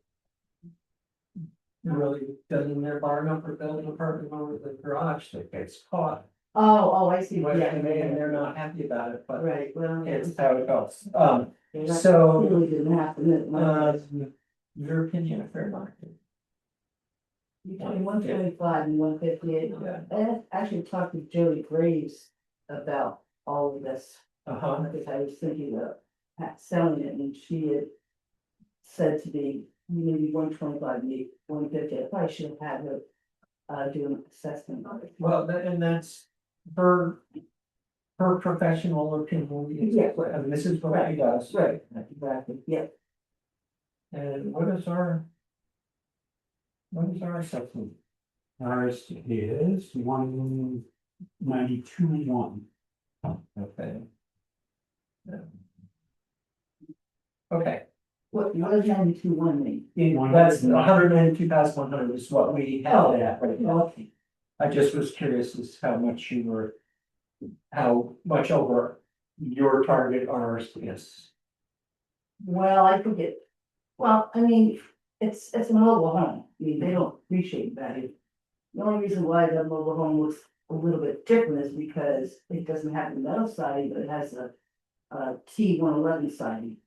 Really doesn't their barn up or build an apartment over the garage that gets caught. Oh, I see, Well, yeah. and they're not happy about it, but Right, well. it's how it goes. that so, Really didn't happen. Your opinion, a fair market. Between 125 and 158. Yeah. I actually talked to Jody Graves about all of this. Because I was thinking of selling it, and she had said to me, maybe 125, maybe 150. I probably should have had her do an assessment on it. Well, and that's her professional opinion. Yeah. And this is what he does. Right, exactly, yeah. And what is our assessment? Ours is 192.1. Okay. Okay, What does 92.1 mean? that's 192,100 is what we have at right now. Okay. I just was curious as how much you were, how much over your target ours is. Well, I forget. Well, I mean, it's a mobile home. I mean, they don't appreciate value. The only reason why the mobile home looks a little bit different is because it doesn't have the metal siding, but it has a T111 siding.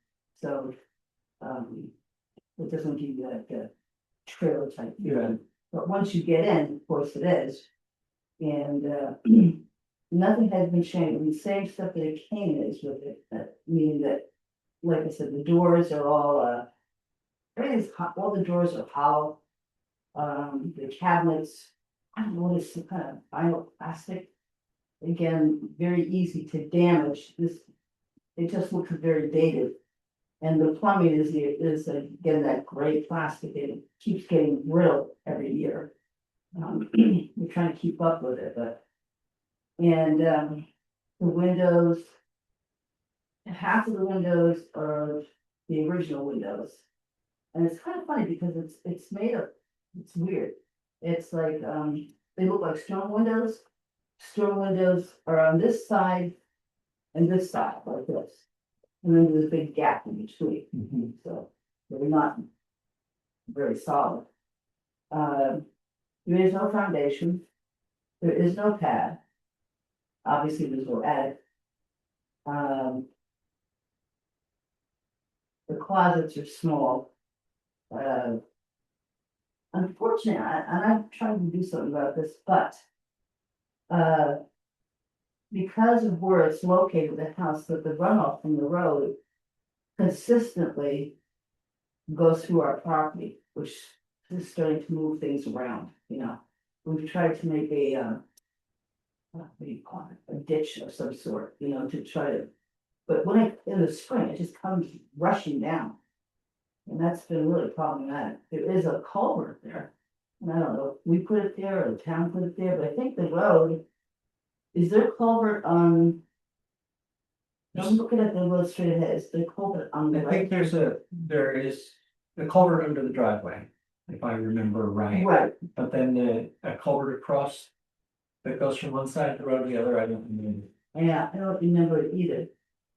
So, it doesn't give you that trailer type. Yeah. But once you get in, of course it is. And nothing has been changed. The same stuff that it came is with it, meaning that, like I said, the doors are all all the doors are hollow. The cabinets, I don't know what it's some kind of vinyl plastic. Again, very easy to damage. It just looks very dated. And the plumbing is again that gray plastic. It keeps getting brittle every year. We're trying to keep up with it, the windows. Half of the windows are the original windows. And it's kind of funny because it's made of, it's weird. It's like, they look like stone windows. Stone windows are on this side and this side like this. And then there's a big gap in between, so they're not very solid. There is no foundation. There is no pad. Obviously, there's no attic. The closets are small. Unfortunately, and I'm trying to do something about this, but because of where it's located, the house, that the runoff from the road consistently goes through our property, which is starting to move things around, you know. We've tried to make what do you call it, a ditch of some sort, you know, to try to, but in the spring, it just comes rushing down. And that's been really problematic. There is a culvert there. And I don't know if we put it there or the town put it there, but I think the road, is there a culvert on? I'm looking at the road straight ahead, is there a culvert on the I right? think there is a culvert under the driveway, if I remember right. Right, But then a culvert across that goes from one side of the road to the other, I don't remember. yeah, I don't remember it either.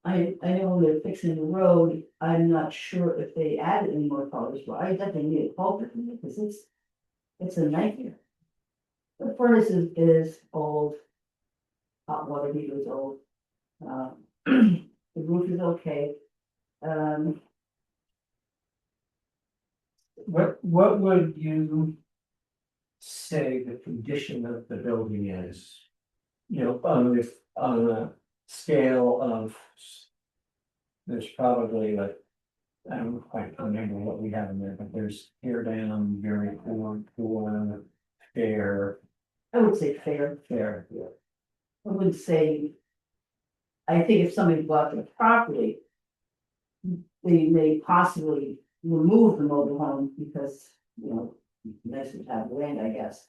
I know when they're fixing the road, I'm not sure if they added any more culverts, but I definitely need a culvert in it, because it's a nightmare. The furnace is old. Hot water heater is old. The roof is okay. What would you say the condition of the building is? You know, on a scale of. There's probably like, I don't quite remember what we have in there, but there's tear down, very poor, fair, I would say fair. yeah. I would say, I think if somebody bought the property, they may possibly remove the mobile home because, you know, it's nicer to have land, I guess.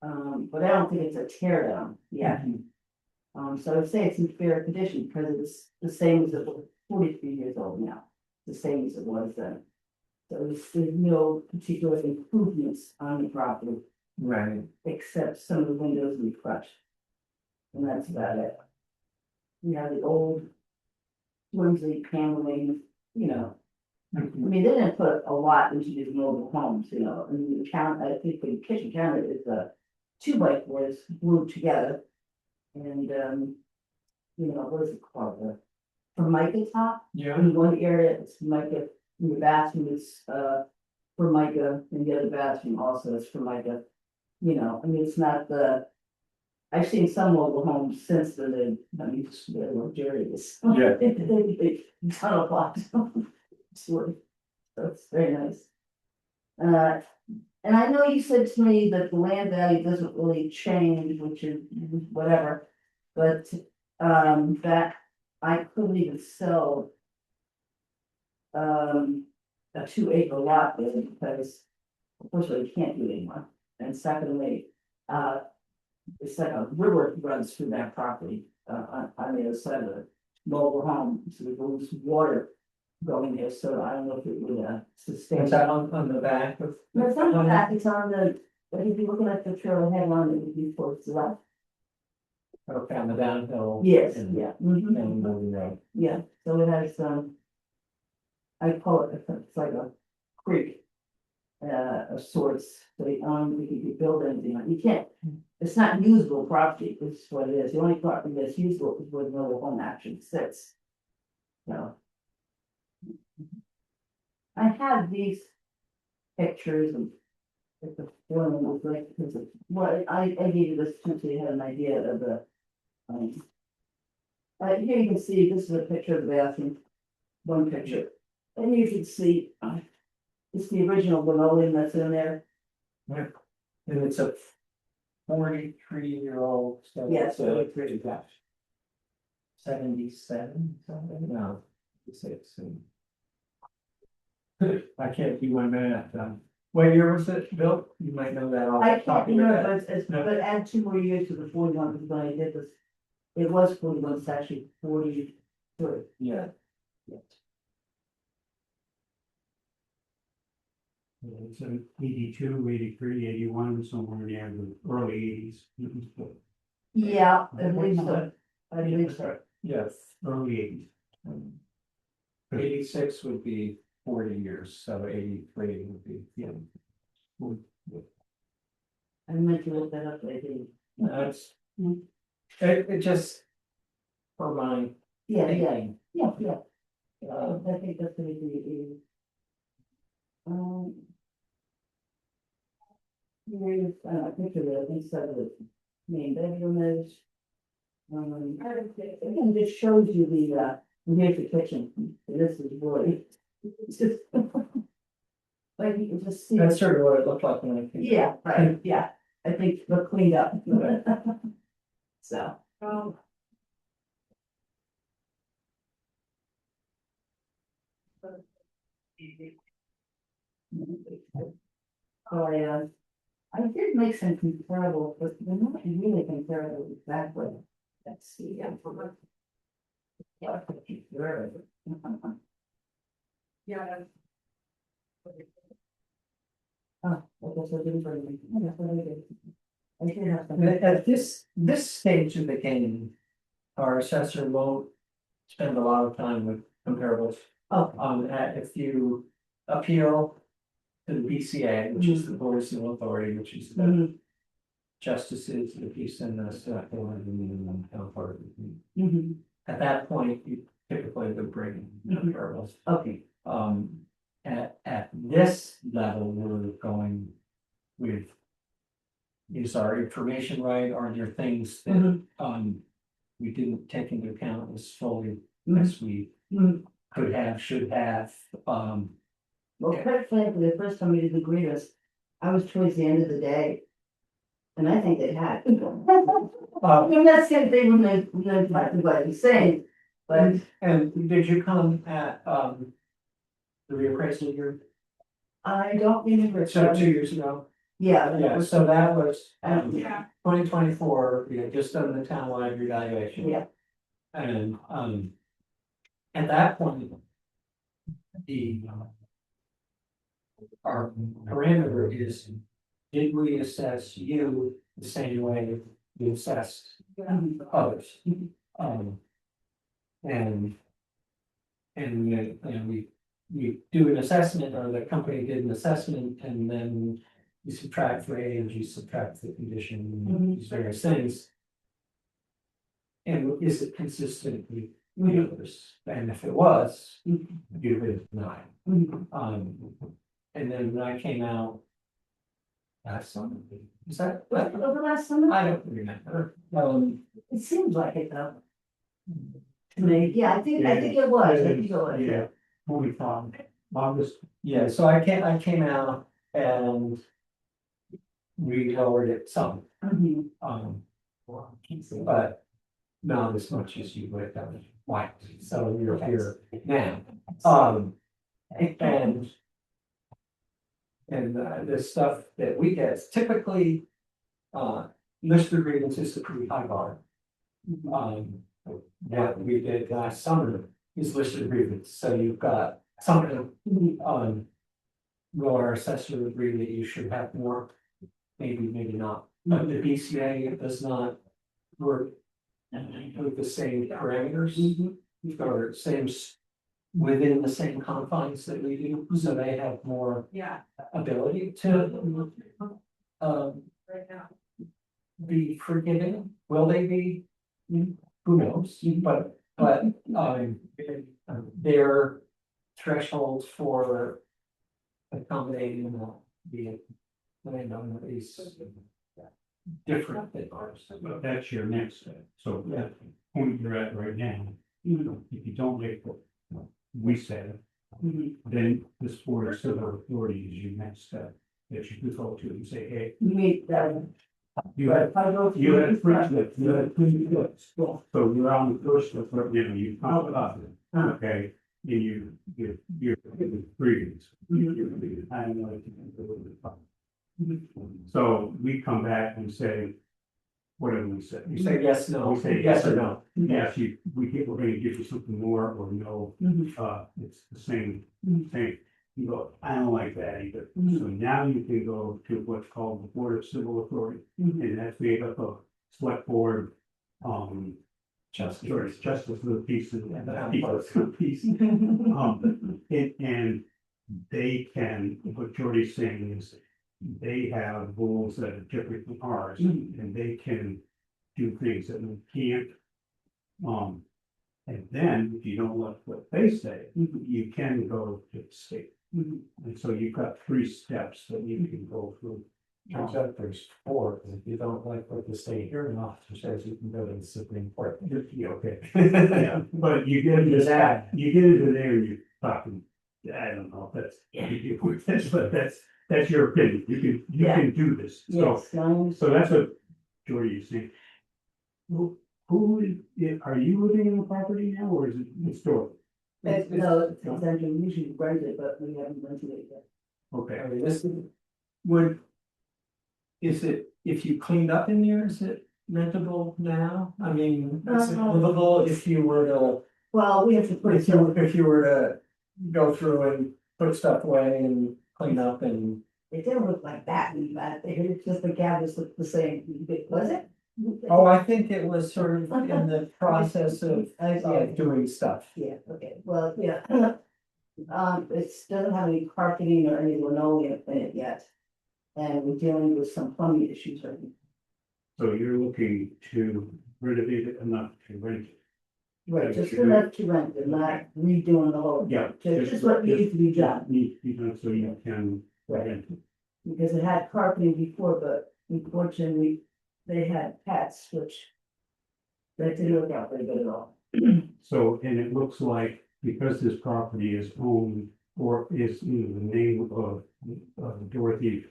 But I don't think it's a tear down yet. So I would say it's in fair condition because it's the same as it was 43 years old now, the same as it was then. So there's no particular improvements on the property, Right. except some of the windows we crushed. And that's about it. We have the old flimsy paneling, you know. I mean, they didn't put a lot into these mobile homes, you know. I mean, I think the kitchen counter is 2x4s glued together. And you know, what is it called? The Formica top? Yeah. In one area, it's Formica, in the bathroom, it's Formica, in the other bathroom also, it's Formica. You know, I mean, it's not I've seen some mobile homes since then, I mean, they're luxurious. Yeah. They tunnel blocks. So it's very nice. And I know you said to me that the land value doesn't really change, which is whatever, but that I couldn't even sell a 2-acre lot there because first of all, you can't do it anymore. And secondly, It's like a river runs through that property, on the other side of the mobile home, so there's water going there, so I don't know if it would, sustain. Is that on the back of? No, it's not on that, it's on the, but if you're looking at the trail ahead on it, would be towards the left. Okay, on the downhill. Yes, and- yeah. And the road. Yeah, so it has, I call it, it's like a creek. Of sorts, so you could build anything, on it. You can't, it's not usable property, which is what it is, the only property that's usable is where the mobile home actually sits. So. I have these pictures and. If the one was like, because of, well, I gave you this too, so you had an idea of the. Here you can see, this is a picture of the bathroom, one picture, and you can see, it's the original linoleum that's in there. And it's a 43-year-old. So Yes, it's a pretty gosh. 77, something, no, 6. I can't do my math. What year was it built? You might know that off. I the top can't of your remember, head. but but add 2 more years to the 41, because when I did this, it was 41, it's actually 43. Yeah. It's 82, 83, 81, somewhere near the early eighties. Yeah, I believe so, I believe so. Yes. Early eighties. 86 would be 40 years, so 83 would be, yeah. I meant to look that up, but I didn't. That's, it just, for my Yeah, thinking. yeah. I think that's gonna be. Here's, picture of the inside of the main bedroom is. Again, this shows you the, here's the kitchen, this is really, it's just. Like you can just see. That's sort of what it looked like when I came. Yeah, right, yeah, I think look cleaned up. So. I did make some comparable, but they're not really comparable exactly. Let's see. Yeah. Yeah. Oh, I guess I didn't bring them. Yeah, that's what I did. I did have some. At this stage of the game, our assessor won't spend a lot of time with comparables. Oh. If you appeal to the BCA, which is the Board of Civil Authority, which is the Mhm, justices, the peace and the select board and the town clerk. mhm. At that point, you typically would bring comparables. Okay, At this level, we're going with. Is our information right? Are there things that, we didn't take into account as fully as we could have, should have, well, quite frankly, the first time we did the grievance, I was towards the end of the day. And I think they had. I mean, that's the thing when they like what he's saying, but. and did you come at, the reappraisal year? I don't remember. So 2 years ago? Yeah. Yeah, so that was, Yeah. 2024, we had just done the townwide revaluation. Yeah. And, at that point. Our parameter is, did we assess you the same way we assessed others? And. We do an assessment, or the company did an assessment, and then you subtract for age, you subtract the condition, these various things. And is it consistent with the others? And if it was, you would deny. And then when I came out. Last summer, is that? Over last summer? I don't remember. It seems like it though. To me, yeah, I think it was, I think it was. Yeah, what we thought, August. Yeah, so I came out and. We lowered it some, Mhm. but not as much as you would have done. Why? So you're here now, and. And the stuff that we get, typically, Mr. Grievance is a pretty high bar. What we did last summer is Mr. Grievance, so you've got something, will our assessor agree that you should have more? Maybe, maybe not, but the BCA does not work with the same parameters. Or same, within the same confines that we do, so they have more Yeah. ability to. Be forgiving, will they be? Who knows, but, their thresholds for accommodating the landowner is different than ours. But that's your next step, so Yeah. at the point you're at right now, if you don't make what we said. Then this board of civil authority is your next step, that you could go to and say, hey, You mean that, you had, I go you through. had three slips, you had three slips. So you're on the first slip, right now, you found it up, okay, and you're breathing. I know it can go a little bit fun. So we come back and say, what do we say? You say yes, no, We say yes or no. Yes, we're gonna give you something more, or no, it's the same. You go, I don't like that either. So now you can go to what's called the Board of Civil Authority, and that's made up of select board. Justice of the peace and people of the peace. And they can, what Jordy's saying is, they have rules that are different from ours, and they can do things that we can't. And then if you don't like what they say, you can go to the state. And so you've got 3 steps that you can go through. Turns out there's 4, because if you don't like what the state hearing officer says, you can go to the Supreme Court. Yeah, okay. Yeah, but you get into that, you get into there, and you're talking, I don't know, but that's your opinion, you can do this. So that's what Jordy is saying. Who are you living in the property now, or is it store? No, it's actually usually rented, but we haven't rented it yet. Okay. I mean, this would. Is it, if you cleaned up in there, is it rentable now? I mean, is it livable if you were to, Well, we have to put if you were to go through and put stuff away and clean up and. it didn't look like that, it's just the cabinets looked the same, was it? Oh, I think it was sort of in the process of doing stuff. Yeah, okay, well, yeah. It doesn't have any carpeting or any linoleum in it yet. And we're dealing with some plumbing issues right now. So you're looking to renovate it enough to rent it? Right, just enough to rent it, not redoing the whole. Yeah. Just what needs to be done, Needs to be done so you can rent it. because it had carpeting before, but unfortunately, they had pets, which. That didn't work out very good at all. So, and it looks like because this property is owned or is in the name of Dorothy.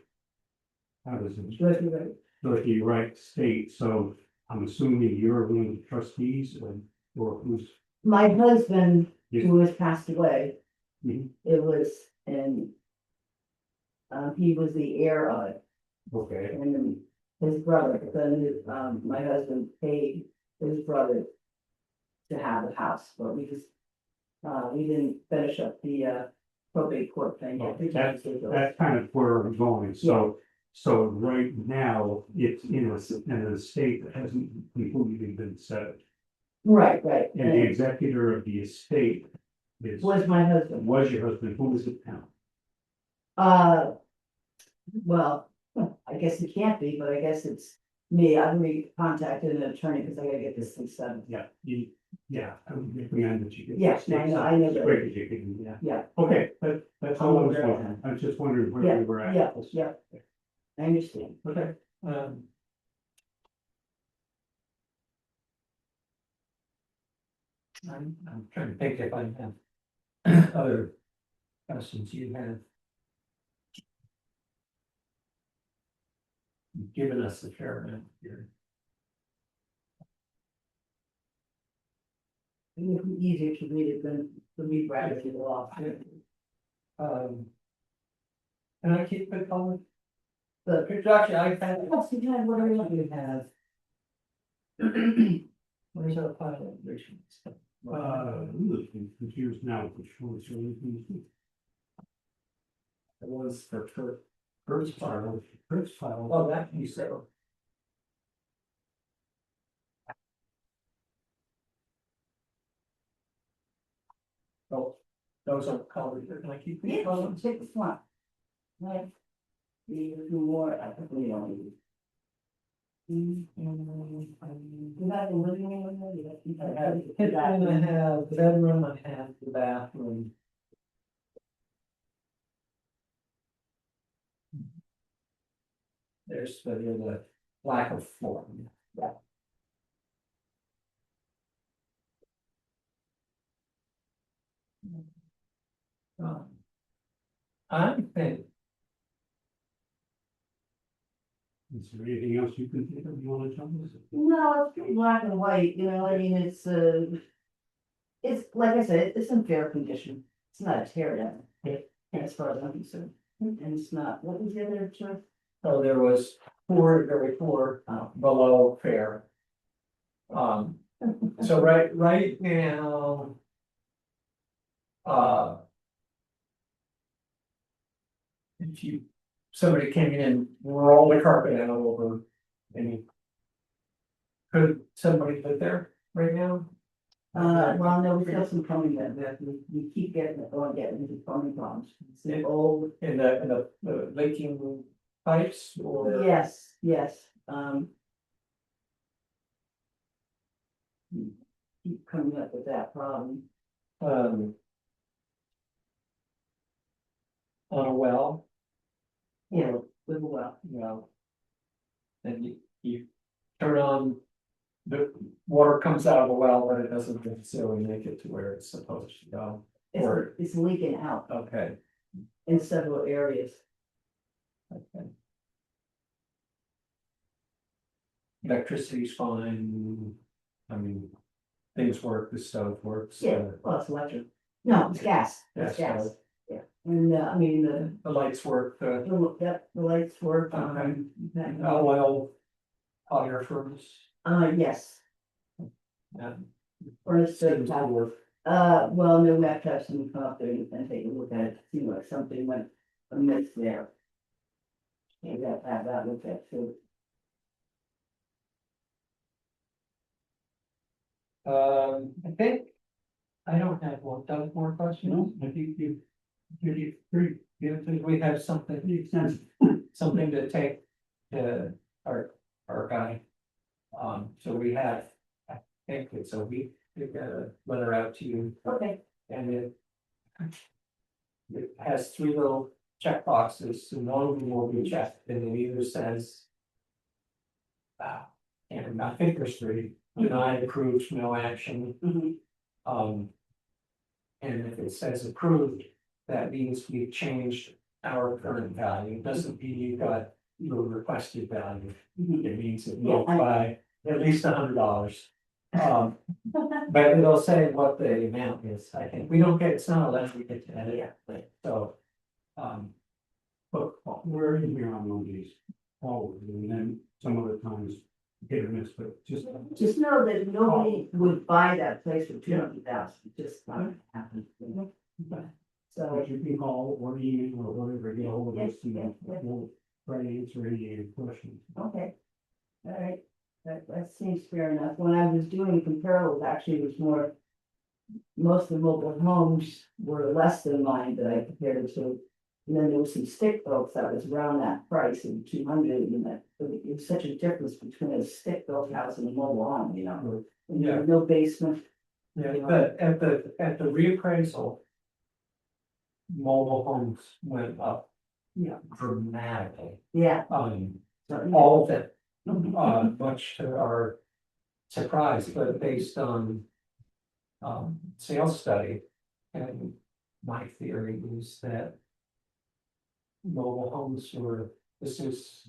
How does it? Dorothy Wright State, so I'm assuming you're one of the trustees or who's? My husband, Yeah. who has passed away, Mhm. it was, and. He was the heir of it, Okay, and then his brother, then, my husband paid his brother. To have the house, but we just, we didn't finish up the, probate court thing. well, that's kind of where I'm going, so right now, it's in a state that hasn't completely been settled. Right, And the executor of the estate is, was my husband, was your husband, who is it now? well, I guess it can't be, but I guess it's me, I've contacted an attorney, because I gotta get this thing settled. Yeah, I would recommend that you get. Yes, I know that. Great that you can, yeah. Yeah. Okay, that's all I was wondering, I was just wondering where we were at. Yeah, I understand. Okay. I'm trying to think if I have other questions you have. You've given us a fair amount here. It would be easier to read it than to read rapidly off. Can I keep it going? The Construction, I kind Yes, you have, what do you have? where's our pilot version? Confused now, which one is really confused. It was the First file, oh, that you said. Oh, those are colored, can I keep these Yeah, colors? take this one. Right. You do more, I think we don't need. You have a living room, I have the kitchen, I have the bedroom, I have the bathroom. There's the lack of form. Yeah. Um, I think, Is there anything else you can think of you wanna tell us? No, it's pretty black and white, you know, I mean, it's, like I said, it's in fair condition, it's not a tear down. As far as I'm concerned, and it's not, what was the other choice? oh, there was very poor, below fair. So right now. If somebody came in and rolled the carpet out over any. Could somebody live there right now? Well, no, we got some plumbing that we keep getting it, going, getting into plumbing problems. It's the old, In the leaking pipes or? yes, yes, keep coming up with that problem. On a well, Yeah, with a well. well. Then you turn on. The water comes out of the well, but it doesn't necessarily make it to where it's supposed to go. Or- It's leaking out Okay, in several areas. okay. Electricity's fine. I mean, things work, the stove works. Yeah, well, it's electric. No, it's gas, it's Gas gas, stove. yeah, and, I mean, The lights work, the lights work, oil, fire furnace. Yes, And furnace seems does to have, work. well, no, we have to have someone come up there and take a look at it, see like something went amiss there. And we have to have that looked at too. I think, I don't have more questions. No, I think you did pretty, Do we have something, extensive. something to take to our guy? So we have, I think it's a week to get a letter out to you, Okay, and it has three little check boxes, and one of them will be checked, and it either says. And I think there's three, denied, approved, no action. mhm, And if it says approved, that means we've changed our current value, doesn't mean you got your requested value. mhm. It means it Yeah, moved by at least $100. But it'll say what the amount is, I think, we don't get, it's not a letter we get to edit, so. But we're in here on Mondays, always, and then some other times hit or miss, but just. Just know that nobody would buy that place for 200,000, just not happen. So, But you can call or email or whatever, get hold of us, Yes, and yes, yes. we'll try to answer any questions. okay, all right, that seems fair enough. When I was doing comparables, actually, it was more. Most of the mobile homes were less than mine that I compared it to. And then there was some stick built that was around that price of 200, and that, it was such a difference between a stick built house and a mobile home, you know? And you have no basement. Yeah, but at the reappraisal. Mobile homes went up. Yeah. Dramatically, Yeah. all of it, much to our surprise, but based on. Sales study, and my theory is that. Mobile homes were, this is,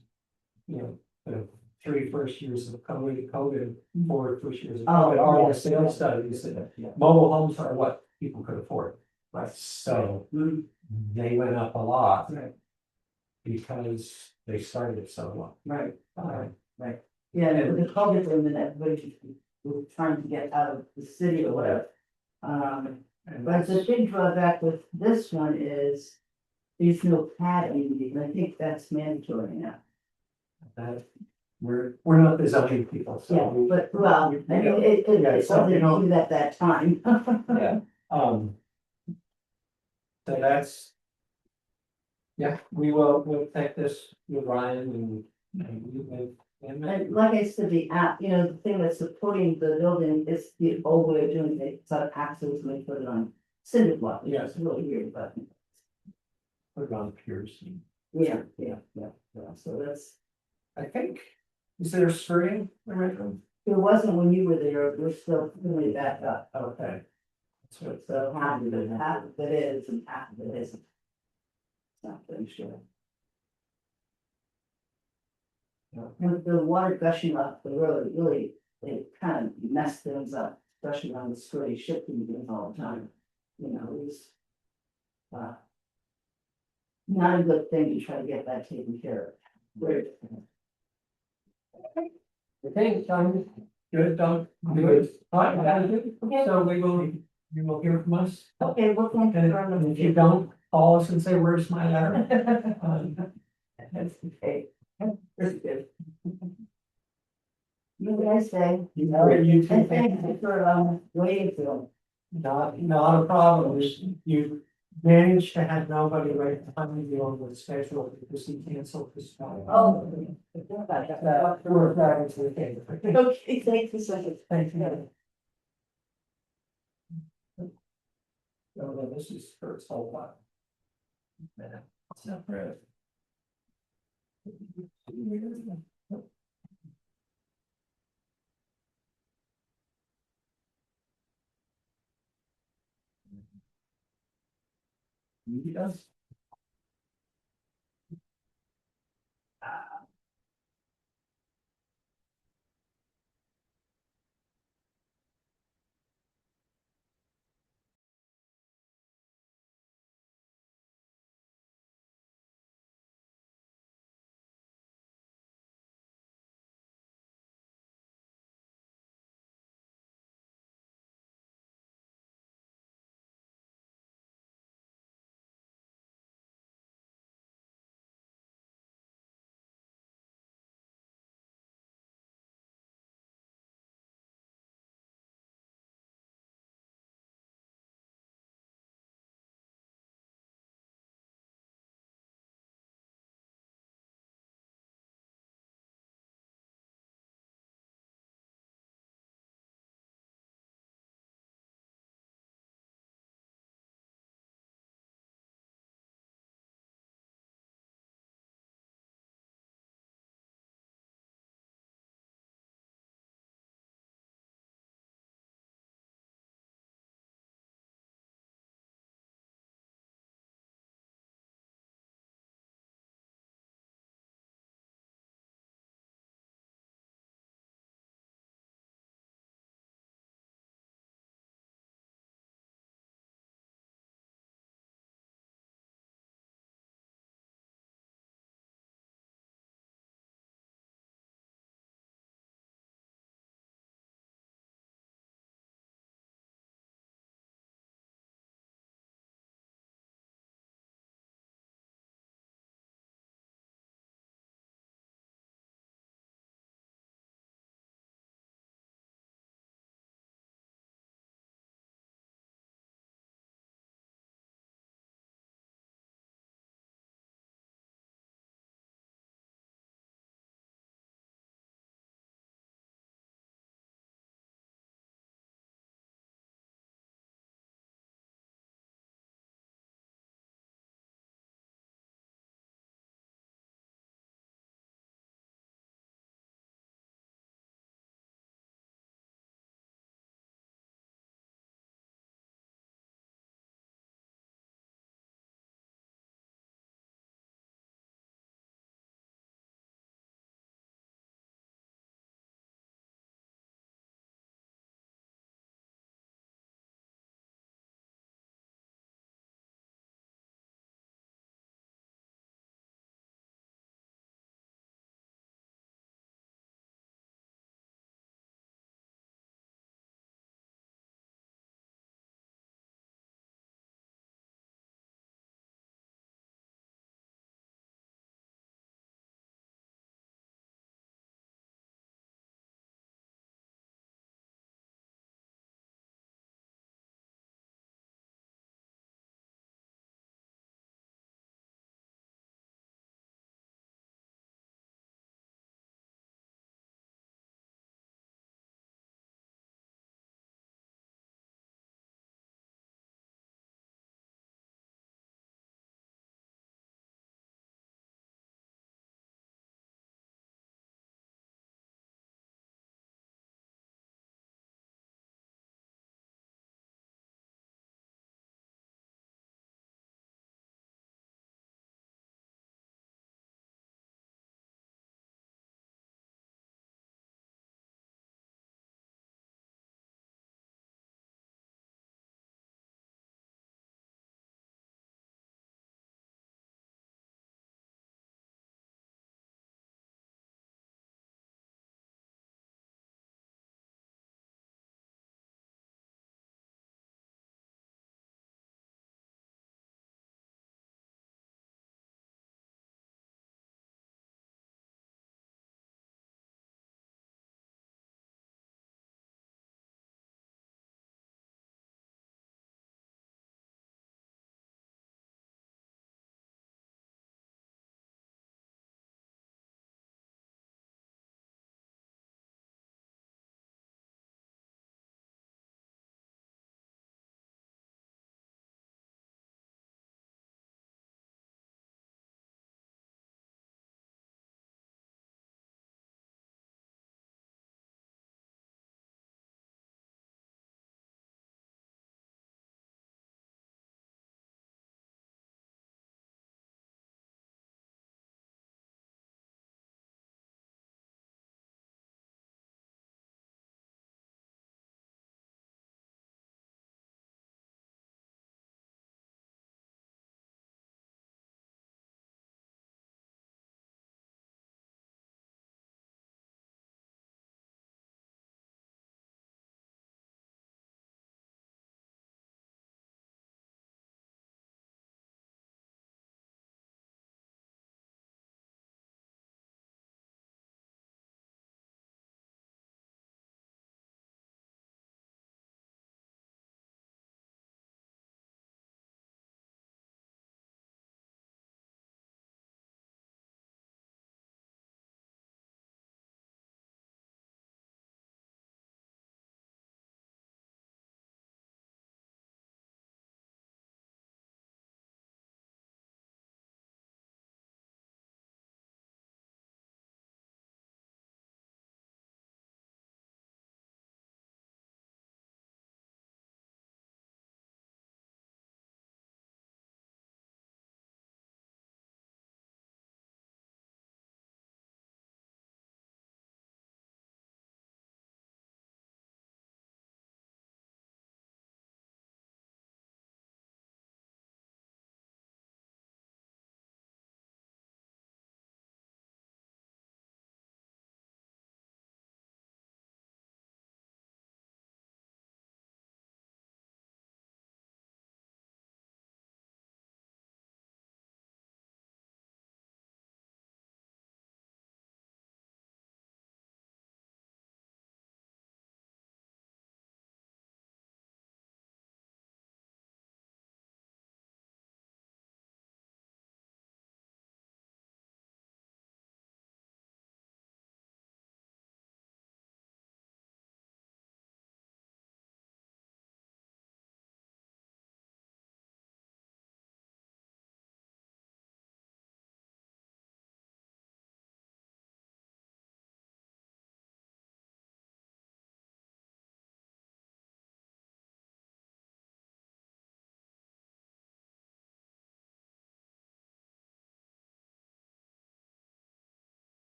the three first years of COVID, four first years of COVID, all the yes, sales yes. studies, that mobile homes are what people could afford. Right. So Mhm. they went up a lot. Right. because they started it so well. Right, right. Yeah, and with the COVID room and everybody was trying to get out of the city or whatever. And But the big drawback with this one is there's no padding, and I think that's mandatory now. that, we're not the zoning people, so. Yeah, but well, I mean, it Yeah, it's so, something you know- to do at that time. Yeah, so that's. Yeah, we'll take this with Ryan and you and. And like I said, the app, you know, the thing that's supporting the building is the old way of doing it, it's not axles, and they put it on cinder block, which is really weird, but. Put it on Pierce. Yeah, so that's, I think, is there a screen? it wasn't when you were there, we're still really back up, Okay. so half of it is and half of it isn't. Not very sure. And the water gushing off the road, really, it kind of messed things up, especially on the screwy shipping things all the time. You know, it was. Not a good thing to try to get that taken care of. Great. Okay, John, good, Don, good. All right, so you will hear from us. Okay, well, thank you very And much. if you don't, call us and say, where's my letter? That's okay. That's good. You guys say. You know, you And can, thank you for, waiting for not a problem, you managed to have nobody right behind you on the schedule because he canceled his. Oh. We're back to the game. Okay, thank you so much. Thank you. Oh, no, this is for its whole lot. Man, it's not bad. He does.